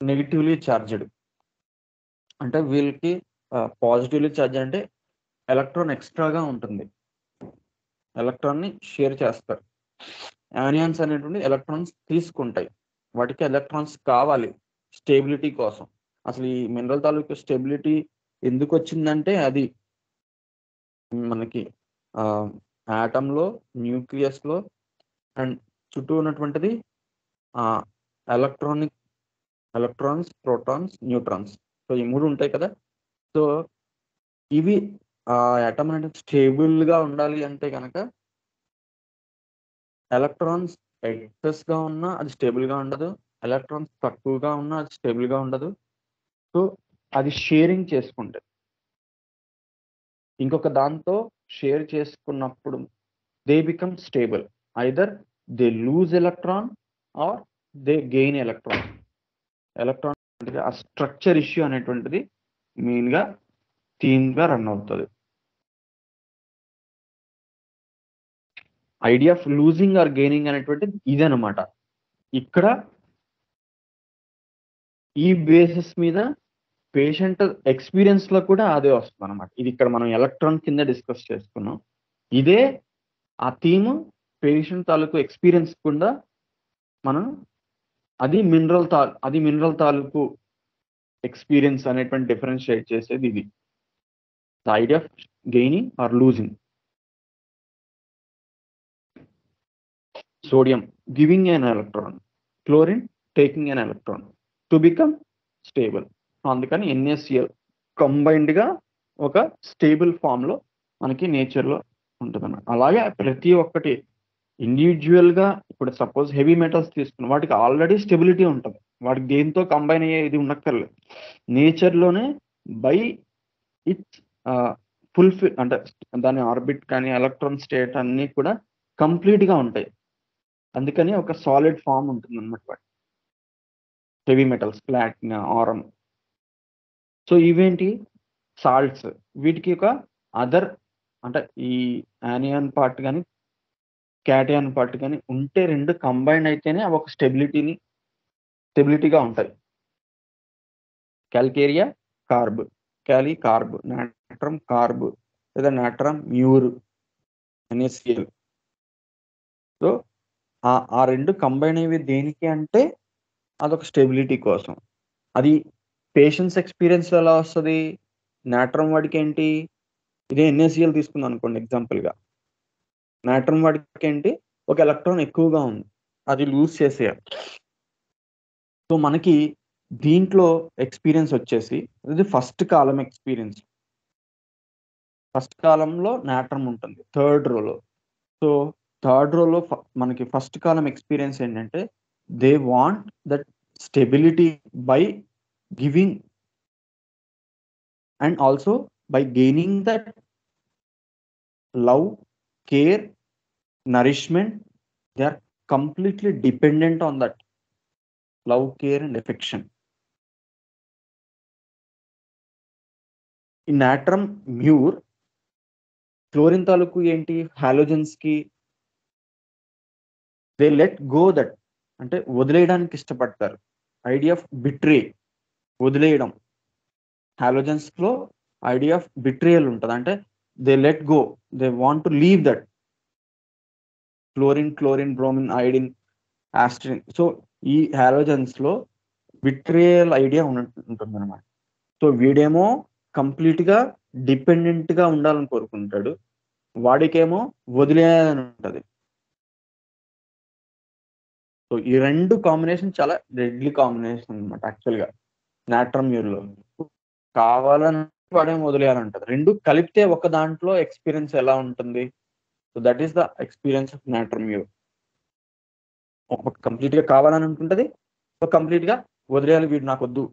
నెగిటివ్లీ చార్జ్డ్. అంటే వీళ్ళకి పాజిటివ్లీ చార్జ్ అంటే ఎలక్ట్రాన్ ఎక్స్ట్రాగా ఉంటుంది, ఎలక్ట్రాన్ని షేర్ చేస్తారు. యానియాన్స్ అనేటువంటి ఎలక్ట్రాన్స్ తీసుకుంటాయి, వాటికి ఎలక్ట్రాన్స్ కావాలి స్టేబిలిటీ కోసం. అసలు ఈ మినరల్ తాలూకు స్టెబిలిటీ ఎందుకు వచ్చిందంటే అది మనకి ఆటంలో, న్యూక్లియస్లో అండ్ చుట్టూ ఉన్నటువంటిది ఎలక్ట్రాన్స్, ప్రోటాన్స్, న్యూట్రాన్స్. సో ఈ 3 ఉంటాయి కదా. సో ఇవి ఆటం అనేది స్టేబుల్గా ఉండాలి అంటే కనుక ఎలక్ట్రాన్స్ ఎక్సెస్గా ఉన్నా అది స్టేబుల్గా ఉండదు, ఎలక్ట్రాన్స్ తక్కువగా ఉన్నా అది స్టేబుల్గా ఉండదు. సో అది షేరింగ్ చేసుకుంటుంది, ఇంకొక దాంతో షేర్ చేసుకున్నప్పుడు they become stable. Either they lose electron or they gain electron. Electron ఆ స్ట్రక్చర్ ఇష్యూ అనేటువంటిది మెయిన్గా థీమ్గా రన్ అవుతుంది. Idea of losing or gaining అనేటువంటిది ఇదనమాట. ఇక్కడ ఈ బేసిస్ మీద పేషెంట్ ఎక్స్పీరియన్స్ లో కూడా అదే వస్తుంది అనమాట. ఇది ఇక్కడ మనం ఎలక్ట్రాన్ కింద డిస్కస్ చేసుకున్నాం. ఇదే ఆ థీమ్ పేషెంట్ తాలూకు ఎక్స్పీరియన్స్ కూడా మనం అది మినరల్ తాలూకు ఎక్స్పీరియన్స్ అనేటువంటి డిఫరెన్షియేట్ చేసేది ఇది. The idea of gaining or losing. Sodium giving an electron, chlorine taking an electron to become stable. అందుకని NaCl కంబైన్డ్ గా ఒక స్టేబుల్ ఫామ్ లో మనకి నేచర్ లో ఉంటుంది. అలాగే ప్రతి ఒక్కటి ఇండివిజువల్ గా ఇప్పుడు సపోజ్ హెవీ మెటల్స్ తీసుకున్న వాటికి ఆల్రెడీ స్టెబిలిటీ ఉంటుంది, వాటికి దేంతో కంబైన్ అయ్యే ఇది ఉండక్కర్లేదు. నేచర్ లోనే బై ఇట్స్ ఫుల్ఫిల్ అంటే దాని ఆర్బిట్ కానీ ఎలక్ట్రాన్ స్టేట్ అన్ని కూడా కంప్లీట్ గా ఉంటాయి. అందుకని ఒక సాలిడ్ ఫామ్ ఉంటుంది అన్నమాట heavy metals, platina, aurum. So ఇవేంటి సాల్ట్స్, వీటికి ఒక అదర్ అంటే ఈ యానియాన్ పార్ట్ కానీ క్యాటయాన్ పార్ట్ కానీ ఉంటే రెండు కంబైన్ అయితేనే అవి ఒక స్టెబిలిటీగా ఉంటాయి. Calcarea carb, kali carb, natrum carb లేదా నాట్రమ్ మ్యూర్ NaCl. సో ఆ రెండు కంబైన్ అయ్యేవి దేనికి అంటే అదొక స్టెబిలిటీ కోసం. అది పేషెంట్స్ ఎక్స్పీరియన్స్ ఎలా వస్తుంది? నాట్రమ్ వాడికి ఏంటి, ఇదే NaCl తీసుకుందాం అనుకోండి ఎగ్జాంపుల్గా. నాట్రమ్ వాడికి ఏంటి, ఒక ఎలక్ట్రాన్ ఎక్కువగా ఉంది, అది లూజ్ చేసేయాలి. సో మనకి దీంట్లో ఎక్స్పీరియన్స్ వచ్చేసి ఇది ఫస్ట్ కాలం ఎక్స్పీరియన్స్. ఫస్ట్ కాలంలో నాట్రమ్ ఉంటుంది, థర్డ్ రోలో. సో థర్డ్ రోలో మనకి ఫస్ట్ కాలం ఎక్స్పీరియన్స్ ఏంటంటే they want that stability by giving and also by gaining that love, care, nourishment. They are completely dependent on that love, care and affection. In natrium mure, chlorine తాలూకు ఏంటి, halogens కి they let go that, అంటే వదిలేయడానికి ఇష్టపడతారు. Idea of betray, వదిలేయడం. Halogens లో idea of betrayal ఉంటుంది, అంటే they let go, they want to leave that chlorine, bromine, iodine, astatine. So ఈ హాలోజన్స్ లో బిట్రేయల్ ఐడియా ఉంటుంది అనమాట. సో వీడేమో కంప్లీట్ గా డిపెండెంట్ గా ఉండాలని కోరుకుంటాడు, వాడికేమో వదిలేయాలని ఉంటది. సో ఈ రెండు కాంబినేషన్ చాలా డెడ్లీ కాంబినేషన్ అనమాట. యాక్చువల్ గా నాట్రమ్ మ్యూర్ లో కావాలని వాడేమో వదిలేయాలంటది. రెండు కలిపితే ఒక దాంట్లో ఎక్స్పీరియన్స్ ఎలా ఉంటుంది? So that is the experience of natrum Muir. ఒక కంప్లీట్ గా కావాలని ఉంటుంటది, ఒక కంప్లీట్ గా వదిలేయాలి, వీడు నాకు వద్దు,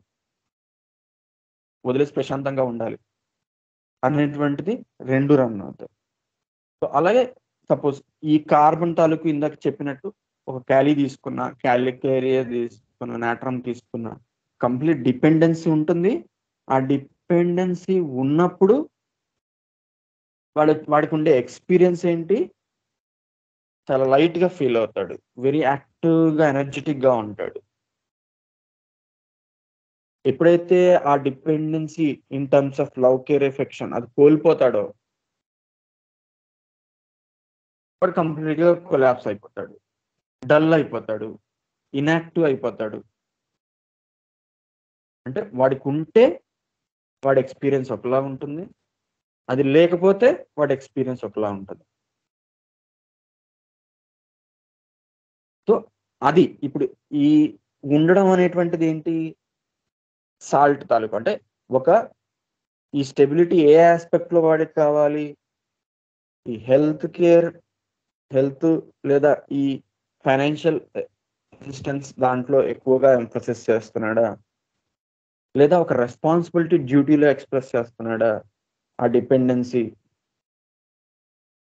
వదిలేసి ప్రశాంతంగా ఉండాలి అనేటువంటిది రెండు రన్ అవుతాయి. సో అలాగే సపోజ్ ఈ కార్బన్ తాలూకు ఇందాక చెప్పినట్టు ఒక క్యాలీ తీసుకున్నా, క్యాలికేరియా తీసుకున్నా, నాట్రమ్ తీసుకున్నా, కంప్లీట్ డిపెండెన్సీ ఉంటుంది. ఆ డిపెండెన్సీ ఉన్నప్పుడు వాడికి ఉండే ఎక్స్పీరియన్స్ ఏంటి, చాలా లైట్ గా ఫీల్ అవుతాడు, వెరీ యాక్టివ్ గా ఎనర్జెటిక్ గా ఉంటాడు. ఎప్పుడైతే ఆ dependency in terms of love, care, affection అది కోల్పోతాడో వాడు కంప్లీట్ గా కొలాప్స్ అయిపోతాడు, డల్ అయిపోతాడు, ఇన్యాక్టివ్ అయిపోతాడు. అంటే వాడికి ఉంటే వాడి ఎక్స్పీరియన్స్ ఒకలా ఉంటుంది, అది లేకపోతే వాడి ఎక్స్పీరియన్స్ ఒకలా ఉంటుంది. సో అది ఇప్పుడు ఈ ఉండడం అనేటువంటిది ఏంటి, సాల్ట్ తాలూకు. అంటే ఒక ఈ స్టెబిలిటీ ఏ ఆస్పెక్ట్ లో వాడికి కావాలి, ఈ హెల్త్ లేదా ఈ ఫైనాన్షియల్ అసిస్టెన్స్ దాంట్లో ఎక్కువగా ఎంఫసిస్ చేస్తున్నాడా, లేదా ఒక రెస్పాన్సిబిలిటీ డ్యూటీలో ఎక్స్ప్రెస్ చేస్తున్నాడా ఆ డిపెండెన్సీ,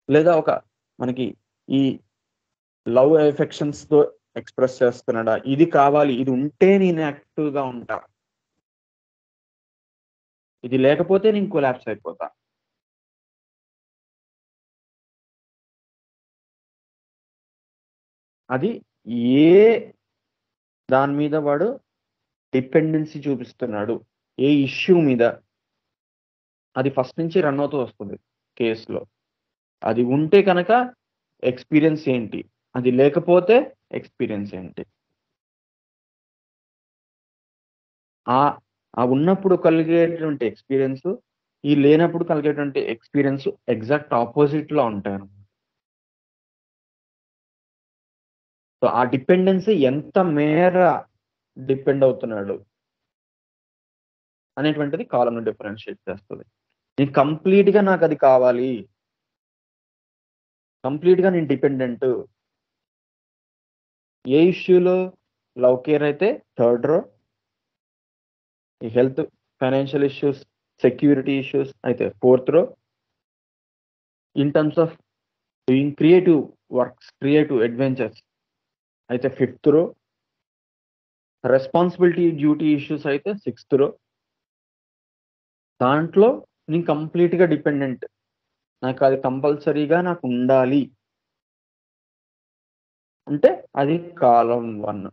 లేదా ఒక మనకి ఈ లవ్ ఎఫెక్షన్స్ తో ఎక్స్ప్రెస్ చేస్తున్నాడా, ఇది కావాలి, ఇది ఉంటే నేను యాక్టివ్ గా ఉంటా, ఇది లేకపోతే నేను కొలాప్స్ అయిపోతా. అది ఏ దాని మీద వాడు డిపెండెన్సీ చూపిస్తున్నాడు, ఏ ఇష్యూ మీద, అది ఫస్ట్ నుంచి రన్ అవుతూ వస్తుంది కేసులో. అది ఉంటే కనుక ఎక్స్పీరియన్స్ ఏంటి, అది లేకపోతే ఎక్స్పీరియన్స్ ఏంటి. ఆ ఉన్నప్పుడు కలిగేటువంటి ఎక్స్పీరియన్స్, ఈ లేనప్పుడు కలిగేటువంటి ఎక్స్పీరియన్స్ ఎగ్జాక్ట్ ఆపోజిట్ లో ఉంటాయి. సో ఆ డిపెండెన్సీ ఎంత మేర డిపెండ్ అవుతున్నాడు అనేటువంటిది కాలంను డిఫరెన్షియేట్ చేస్తుంది. నేను కంప్లీట్ గా నాకు అది కావాలి, కంప్లీట్ గా నేను డిపెండెంట్, ఏ ఇష్యూలో, లవ్ కేర్ అయితే థర్డ్ రో, ఈ health financial issues, security issues అయితే fourth row, in terms of doing creative works, creative adventures అయితే fifth row, responsibility duty issues అయితే సిక్స్త్ రో. దాంట్లో నేను కంప్లీట్ గా డిపెండెంట్, నాకు అది కంపల్సరీగా నాకు ఉండాలి అంటే అది కాలం 1.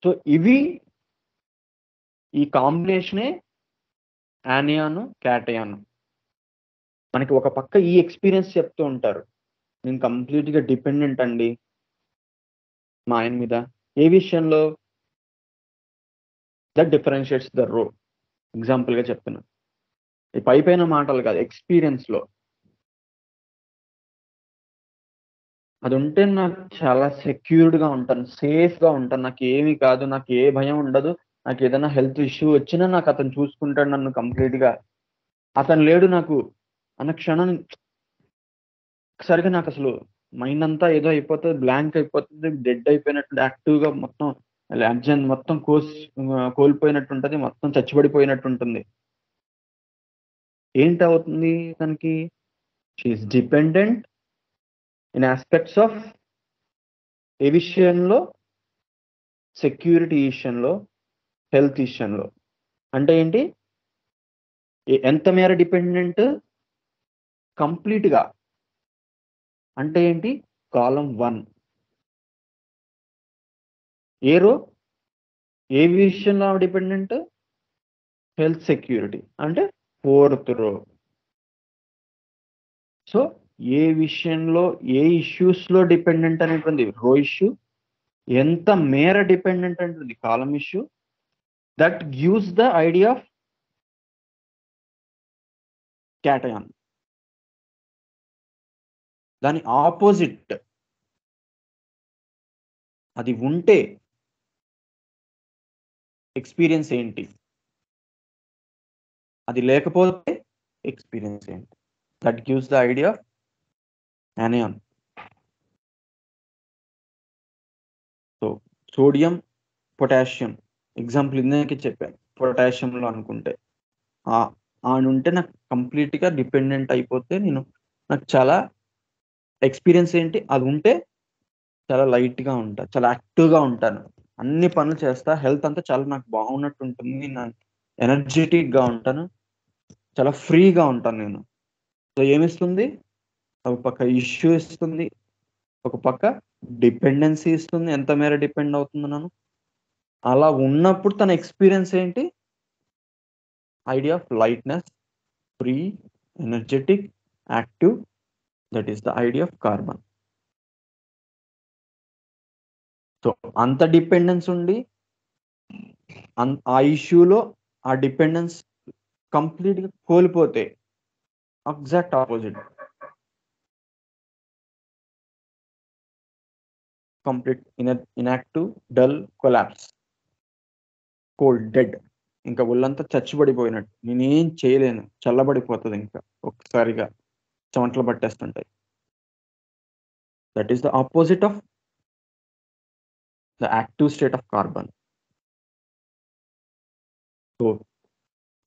సో ఇవి ఈ కాంబినేషనే యానియాను క్యాటయాను. మనకి ఒక పక్క ఈ ఎక్స్పీరియన్స్ చెప్తూ ఉంటారు, నేను కంప్లీట్గా డిపెండెంట్ అండి మా ఆయన మీద. ఏ విషయంలో? దట్ డిఫరెన్షియేట్స్ ద రో. ఎగ్జాంపుల్గా చెప్తున్నా, ఈ పైన మాటలు కాదు, ఎక్స్పీరియన్స్లో అది ఉంటే నాకు చాలా సెక్యూర్డ్గా ఉంటాను, సేఫ్గా ఉంటాను, నాకు ఏమీ కాదు, నాకు ఏ భయం ఉండదు. నాకు ఏదైనా హెల్త్ ఇష్యూ వచ్చినా నాకు అతను చూసుకుంటాడు నన్ను కంప్లీట్గా. అతను లేడు నాకు అన్న క్షణం సరిగా నాకు అసలు మైండ్ అంతా ఏదో అయిపోతుంది, బ్లాంక్ అయిపోతుంది, డెడ్ అయిపోయినట్టు, యాక్టివ్గా మొత్తం అబ్జెన్ మొత్తం కోల్పోయినట్టు ఉంటుంది, మొత్తం చచ్చిపడిపోయినట్టు ఉంటుంది. ఏంటవుతుంది తనకి? She is dependent in aspects of ఏ విషయంలో? సెక్యూరిటీ విషయంలో, హెల్త్ విషయంలో. అంటే ఏంటి? ఎంత మేర డిపెండెంట్? కంప్లీట్గా. అంటే ఏంటి? కాలం 1. ఏ రో? ఏ విషయంలో డిపెండెంట్? Health security. అంటే 4th రో. సో ఏ విషయంలో, ఏ ఇష్యూస్లో డిపెండెంట్ అనేటువంటి రో ఇష్యూ, ఎంత మేర డిపెండెంట్ అంటుంది column issue. That gives the idea of cation. దాని ఆపోజిట్ అది ఉంటే ఎక్స్పీరియన్స్ ఏంటి, అది లేకపోతే ఎక్స్పీరియన్స్ ఏంటి? That gives the idea of anion. So sodium, potassium example ఇందాకే చెప్పాను. పొటాషియంలో అనుకుంటే ఉంటే నాకు కంప్లీట్గా డిపెండెంట్ అయిపోతే నాకు చాలా ఎక్స్పీరియన్స్ ఏంటి, అది ఉంటే చాలా లైట్గా ఉంటా, చాలా యాక్టివ్గా ఉంటాను, అన్ని పనులు చేస్తా, హెల్త్ అంతా చాలా నాకు బాగున్నట్టు ఉంటుంది, ఎనర్జెటిక్గా ఉంటాను, చాలా ఫ్రీగా ఉంటాను నేను. సో ఏమిస్తుంది? ఒక పక్క ఇష్యూ ఇస్తుంది, ఒక పక్క డిపెండెన్సీ ఇస్తుంది, ఎంత మేర డిపెండ్ అవుతున్నాను. అలా ఉన్నప్పుడు తన ఎక్స్పీరియన్స్ ఏంటి? Idea of lightness, free, energetic, active. That is the idea of carbon. So అంత డిపెండెన్స్ ఉండి ఆ ఇష్యూలో ఆ డిపెండెన్స్ కంప్లీట్గా కోల్పోతే exact opposite, complete inactive, dull, collapse, cold, dead. ఇంకా ఒళ్ళంతా చచ్చిపడిపోయినట్టు, నేనేం చేయలేను, చల్లబడిపోతుంది, ఇంకా ఒక్కసారిగా చెమటలు పట్టేస్తుంటాయి. That is the opposite of the active state of carbon. So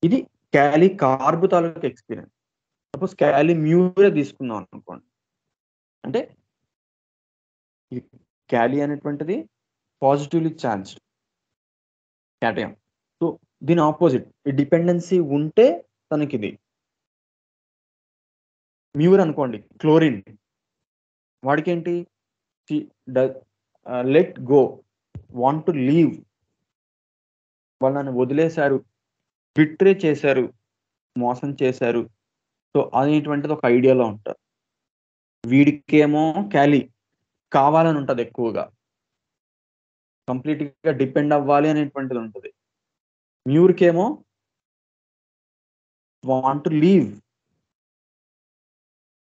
ఇది క్యాలీ కార్బ్ తాలూకు ఎక్స్పీరియన్స్. సపోజ్ క్యాలీ మ్యూరే తీసుకుందాం అనుకోండి. అంటే ఈ క్యాలీ అనేటువంటిది పాజిటివ్లీ ఛార్జ్డ్ క్యాటయాన్. సో దీని ఆపోజిట్, ఈ డిపెండెన్సీ ఉంటే తనకిది. మ్యూర్ అనుకోండి, క్లోరిన్, వాడికేంటి? Let go, want to leave, వాళ్ళు నన్ను వదిలేశారు, బిట్రే చేశారు, మోసం చేశారు. సో అనేటువంటిది ఒక ఐడియాలో ఉంటారు. వీడికేమో క్యాలీ కావాలని ఉంటుంది, ఎక్కువగా కంప్లీట్గా డిపెండ్ అవ్వాలి అనేటువంటిది ఉంటుంది. మ్యూర్కేమో want to leave,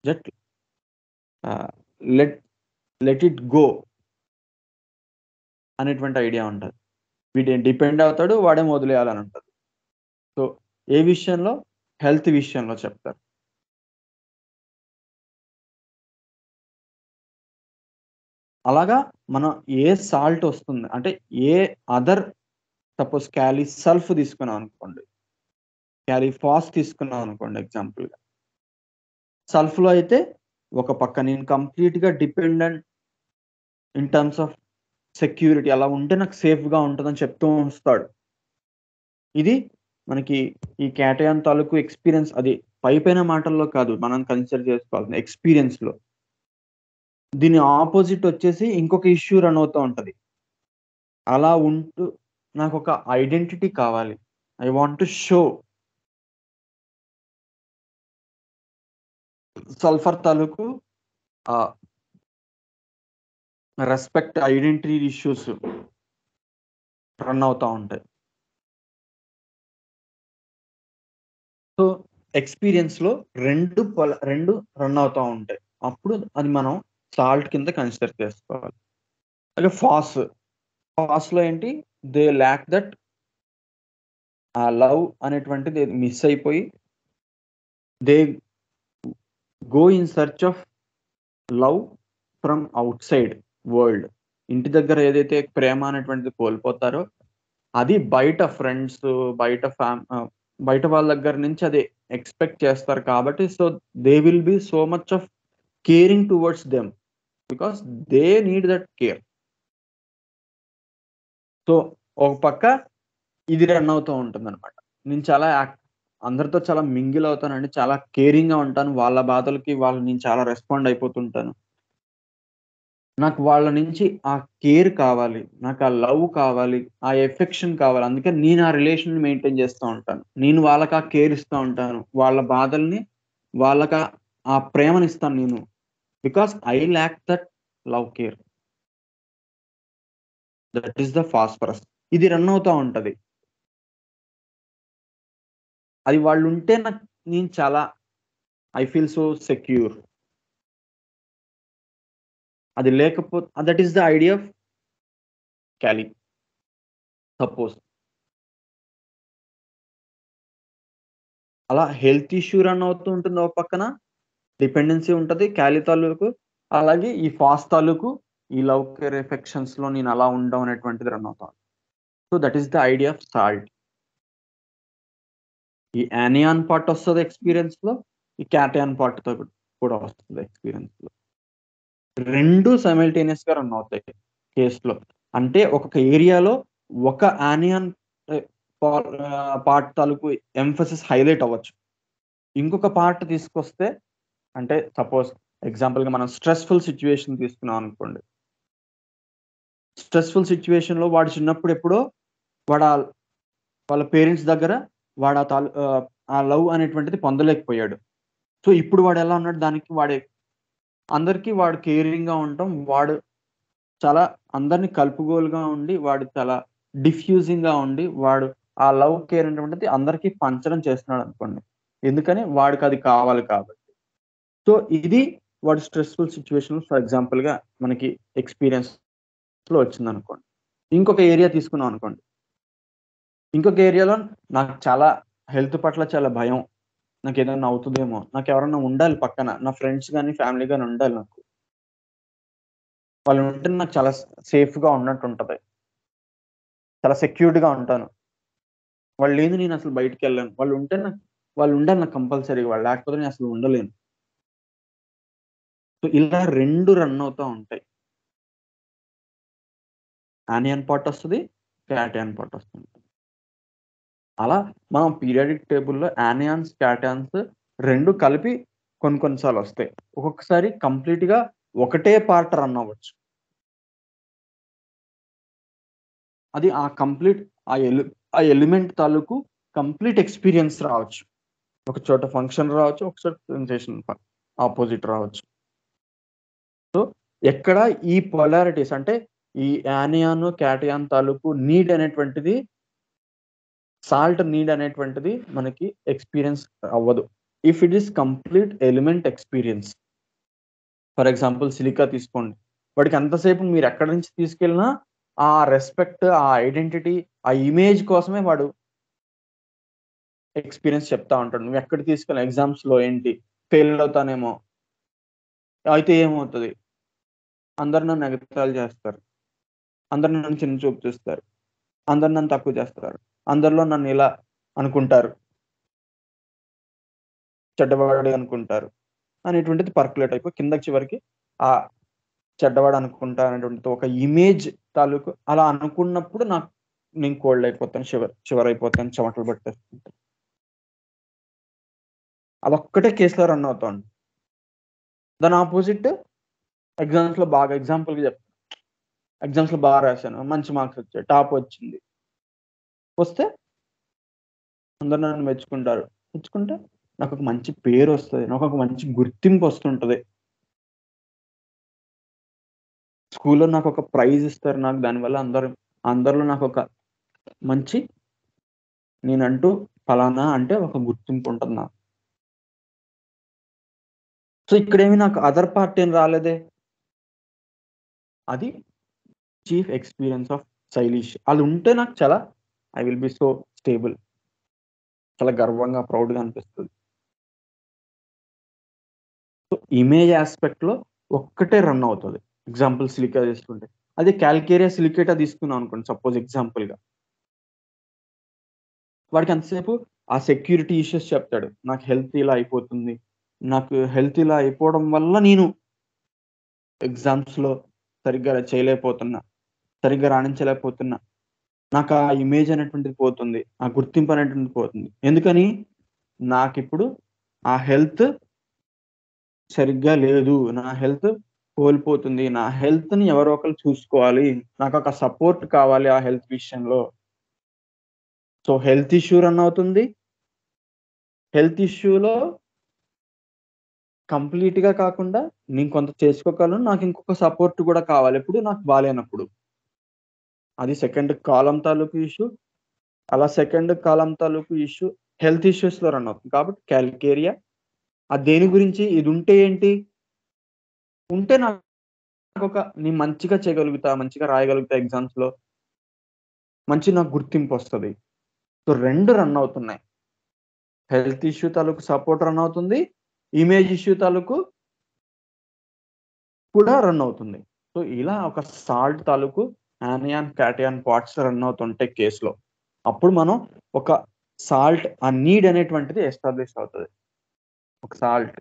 just let it go అనేటువంటి ఐడియా ఉంటుంది. వీటి డిపెండ్ అవుతాడు, వాడేమో వదిలేయాలని ఉంటుంది. సో ఏ విషయంలో? హెల్త్ విషయంలో చెప్తారు. అలాగా మనం ఏ సాల్ట్ వస్తుంది అంటే, ఏ అదర్ సపోజ్ క్యాలీ సల్ఫ్ తీసుకున్నాం అనుకోండి, క్యాలీ ఫాస్ తీసుకున్నాం అనుకోండి ఎగ్జాంపుల్గా. సల్ఫ్లో అయితే ఒక పక్క నేను కంప్లీట్గా dependent in terms of security, అలా ఉంటే నాకు సేఫ్గా ఉంటుందని చెప్తూ వస్తాడు. ఇది మనకి ఈ క్యాటయాన్ తాలూకు ఎక్స్పీరియన్స్, అది పైపైన మాటల్లో కాదు మనం కన్సిడర్ చేసుకోవాల్సిన ఎక్స్పీరియన్స్‌లో. దీని ఆపోజిట్ వచ్చేసి ఇంకొక ఇష్యూ రన్ అవుతా ఉంటది. అలా ఉంటూ నాకొక ఐడెంటిటీ కావాలి. I want to show sulphur తాలూకు ఆహ్, రెస్పెక్ట్ ఐడెంటిటీ ఇష్యూస్ రన్ అవుతా ఉంటాయి. సో, ఎక్స్‌పీరియన్స్‌లో 2 రన్ అవుతా ఉంటాయి. అప్పుడు అది మనం సాల్ట్ కింద కన్సిడర్ చేసుకోవాలి. అలాగే ఫాస్‌లో ఏంటి దే ల్యాక్ దట్ ఆ లవ్ అనేటువంటిది మిస్ అయిపోయి they go in search of love from outside world. ఇంటి దగ్గర ఏదైతే ప్రేమ అనేటువంటిది కోల్పోతారో, అది బయట ఫ్రెండ్స్, బయట బయట వాళ్ళ దగ్గర నుంచి అది ఎక్స్‌పెక్ట్ చేస్తారు కాబట్టి, so, they will be so much of caring towards them. Because they need that care. So, ఒక పక్క ఇది రన్ అవుతూ ఉంటుందనమాట. నేను చాలా అందరితో చాలా మింగిల్ అవుతానండి. చాలా కేరింగ్‌గా ఉంటాను. వాళ్ళ బాధలకి నేను చాలా రెస్పాండ్ అయిపోతుంటాను. నాకు వాళ్ళ నుంచి ఆ కేర్ కావాలి. నాకు ఆ లవ్ కావాలి. ఆ ఎఫెక్షన్ కావాలి. అందుకని నేను ఆ రిలేషన్‌ని మెయింటైన్ చేస్తా ఉంటాను. నేను వాళ్ళకి ఆ కేర్ ఇస్తా ఉంటాను. వాళ్ళ బాధల్ని వాళ్ళకి ఆ ప్రేమనిస్తాను నేను. Because I lack that love care. That is the phosphorus. ఇది రన్ అవుతా ఉంటది. అది వాళ్ళుంటే నేను చాలా ఐ ఫీల్ సో సెక్యూర్. అది that is the idea of kali. Suppose అలా హెల్త్ ఇష్యూ రన్ అవుతూ ఉంటుంది ఒక పక్కన. డిపెండెన్సీ ఉంటది క్యాలి తాలూకు. అలాగే ఈ ఫాస్ట్ తాలూకు ఈ లవ్ కేర్ ఎఫెక్షన్స్‌లో నేను అలా ఉండడం అనేటువంటిది రన్ అవుతా. So, that is the idea of salt. ఈ యానియాన్ పార్ట్ వస్తది ఎక్స్‌పీరియన్స్‌లో. ఈ క్యాటయాన్ పార్ట్‌తో కూడా వస్తది ఎక్స్‌పీరియన్స్‌లో. 2 సైమల్టేనియస్‌గా రన్ అవుతాయి కేస్‌లో. అంటే ఒకొక్క ఏరియాలో ఒక యానియాన్ ఆహ్, పార్ట్ తాలూకు ఎంఫసిస్ హైలైట్ అవ్వచ్చు. ఇంకొక పార్ట్ తీసుకొస్తే అంటే సపోజ్ ఎగ్జాంపుల్‌గా మనం స్ట్రెస్‌ఫుల్ సిట్యుయేషన్ తీసుకున్నాం అనుకోండి. స్ట్రెస్‌ఫుల్ సిట్యుయేషన్‌లో వాడు చిన్నప్పుడు ఎప్పుడో వాడు వాళ్ళ పేరెంట్స్ దగ్గర వాడు ఆ లవ్ అనేటువంటిది పొందలేకపోయాడు. సో, ఇప్పుడు వాడు ఎలా ఉన్నాడు దానికి అందరికి వాడు కేరింగ్‌గా ఉండటం, వాడు చాలా అందరిని కలుపుగోలుగా ఉండి, వాడు చాలా డిఫ్యూజింగ్‌గా ఉండి, వాడు ఆ లవ్, కేర్ అనేటువంటిది అందరికి పంచడం చేస్తున్నాడనుకోండి. ఎందుకని వాడికది కావాలి కాబట్టి. సో, ఇది వాడు స్ట్రెస్‌ఫుల్ సిట్యుయేషన్‌లో ఫర్ ఎగ్జాంపుల్‌గా మనకి ఎక్స్‌పీరియన్స్‌లో వచ్చిందనుకోండి. ఇంకొక ఏరియా తీసుకున్నాం అనుకోండి. ఇంకొక ఏరియాలో నాకు చాలా హెల్త్ పట్ల చాలా భయం. నాకేదన్నా అవుతదేమో! నాకెవరన్నా ఉండాలి పక్కన. నా ఫ్రెండ్స్ గాని, ఫ్యామిలీ గాని ఉండాలి నాకు. వాళ్ళుంటే నాకు చాలా సేఫ్‌గా ఉన్నట్టుంటది. చాలా సెక్యూర్డ్‌గా ఉంటాను. వాళ్ళు లేనిదే నేనసలు బయటికెళ్ళను. వాళ్ళుండాలి నాకు కంపల్సరీగా. వాళ్ళు లేకపోతే నేనసలు ఉండలేను. సో, ఇలా 2 రన్ అవుతా ఉంటాయి. యానియన్ పార్ట్ ఒస్తది. క్యాటయాన్ పార్ట్ ఒస్తుంది. అలా మనం పీరియాడిక్ టేబుల్‌లో యానియాన్స్, క్యాటయాన్స్ 2 కలిపి కొన్ని కొన్ని సార్లొస్తాయి. ఒక్కొక్కసారి కంప్లీట్‌గా ఒకటే పార్ట్ రన్ అవ్వచ్చు. అది ఆ కంప్లీట్ ఆ ఎలి ఆ ఎలిమెంట్ తాలూకు కంప్లీట్ ఎక్స్‌పీరియన్స్ రావచ్చు. ఒక చోట ఫంక్షన్ రావచ్చు. ఒక చోట సెన్సేషన్ అపోజిట్ రావచ్చు. సో, ఎక్కడ ఈ పొలారిటీస్ అంటే ఈ యానియాన్, క్యాటయాన్ తాలూకు నీడ్ అనేటువంటిది సాల్ట్ నీడ్ అనేటువంటిది మనకి ఎక్స్‌పీరియన్స్ అవ్వదు. If it is complete element experience. For example silica తీసుకోండి. వాడికి ఎంతసేపు మీరెక్కడి నుంచి తీసుకెళ్ళినా ఆ రెస్పెక్ట్, ఆ ఐడెంటిటీ, ఆ ఇమేజ్ కోసమే వాడు ఎక్స్‌పీరియన్స్ చెప్తా ఉంటాడు. నువ్వెక్కడికి తీసుకెళ్ళిన ఎగ్జామ్స్‌లో ఏంటి? ఫెయిల్ అవుతానేమో! అయితే ఏమవుతది? అందరూ నన్ను ఎగతాళి చేస్తారు. అందరూ నన్ను చిన్న చూపు చూస్తారు. అందరూ నన్ను తక్కువ చేస్తారు. అందరిలో నన్ను ఇలా అనుకుంటారు. చెడ్డవాడు అనుకుంటారు. అనేటువంటిది పర్కులేట్ అయిపోయి కిందకి చివరికి ఆ చెడ్డవాడు అనుకుంటా అనేటువంటిది ఒక ఇమేజ్ తాలూకు అలా అనుకున్నప్పుడు నేను కోల్డ్ అయిపోతాను. షివర్ అయిపోతాను. చెమటలు పట్టేస్తుంటాయి. అదొక్కటే కేసులో రన్ అవుతుంది. దాని ఆపోజిట్ ఎగ్జామ్స్లో బాగా ఎగ్జాంపుల్గా చెప్తాను. ఎగ్జామ్స్లో బాగా రాశాను, మంచి మార్క్స్ వచ్చాయి, టాప్ వచ్చింది. వస్తే అందరు నన్ను మెచ్చుకుంటారు. మెచ్చుకుంటే నాకు ఒక మంచి పేరు వస్తుంది, నాకు ఒక మంచి గుర్తింపు వస్తుంటుంది. స్కూల్లో నాకు ఒక ప్రైజ్ ఇస్తారు. నాకు దానివల్ల అందరిలో నాకు ఒక మంచి నేనంటూ ఫలానా అంటే ఒక గుర్తింపు ఉంటుంది నాకు. సో ఇక్కడేమి నాకు అదర్ పార్టీ ఏం రాలేదే. అది చీఫ్ ఎక్స్పీరియన్స్ ఆఫ్ శైలీష్. అది ఉంటే నాకు చాలా I will B so stable, చాలా గర్వంగా ప్రౌడ్గా అనిపిస్తుంది. సో ఇమేజ్ ఆస్పెక్ట్లో ఒక్కటే రన్ అవుతుంది. ఎగ్జాంపుల్ సిలికా తీసుకుంటే, అదే క్యాల్కేరియా సిలికేటా తీసుకున్నాం అనుకోండి సపోజ్ ఎగ్జాంపుల్గా, వాడికి అంతసేపు ఆ సెక్యూరిటీ ఇష్యూస్ చెప్తాడు. నాకు హెల్త్ ఇలా అయిపోతుంది, నాకు హెల్త్ ఇలా అయిపోవడం వల్ల నేను ఎగ్జామ్స్లో సరిగ్గా చేయలేకపోతున్నా, సరిగ్గా రాణించలేకపోతున్నా, నాకు ఆ ఇమేజ్ అనేటువంటిది పోతుంది, ఆ గుర్తింపు అనేటువంటిది పోతుంది. ఎందుకని? నాకిప్పుడు ఆ హెల్త్ సరిగ్గా లేదు, నా హెల్త్ కోల్పోతుంది, నా హెల్త్ని ఎవరో ఒకరు చూసుకోవాలి, నాకు ఒక సపోర్ట్ కావాలి ఆ హెల్త్ విషయంలో. సో హెల్త్ ఇష్యూ రన్ అవుతుంది. హెల్త్ ఇష్యూలో కంప్లీట్‌గా కాకుండా నేను కొంత చేసుకోగలను, నాకు ఇంకొక సపోర్ట్ కూడా కావాలి ఎప్పుడు నాకు బాలేనప్పుడు. అది సెకండ్ కాలమ్ తాలూకు ఇష్యూ. అలా సెకండ్ కాలమ్ తాలూకు ఇష్యూ హెల్త్ ఇష్యూస్‌లో రన్ అవుతుంది. కాబట్టి క్యాల్కేరియా దేని గురించి ఇది ఉంటే ఏంటి? ఉంటే నాకొక నేను మంచిగా చేయగలుగుతా, మంచిగా రాయగలుగుతా ఎగ్జామ్స్‌లో. మంచి నాకు గుర్తింపొస్తది. సో 2 రన్ అవుతున్నాయి. హెల్త్ ఇష్యూ తాలూకు సపోర్ట్ రన్ అవుతుంది. ఇమేజ్ ఇష్యూ తాలూకు కూడా రన్ అవుతుంది. సో ఇలా ఒక సాల్ట్ తాలూకు యానియాన్, క్యాటయాన్ పార్ట్స్ రన్ అవుతుంటాయి కేస్‌లో. అప్పుడు మనం ఒక సాల్ట్ ఆ నీడ్ అనేటువంటిది ఎస్టాబ్లిష్ అవుతది. ఒక సాల్ట్.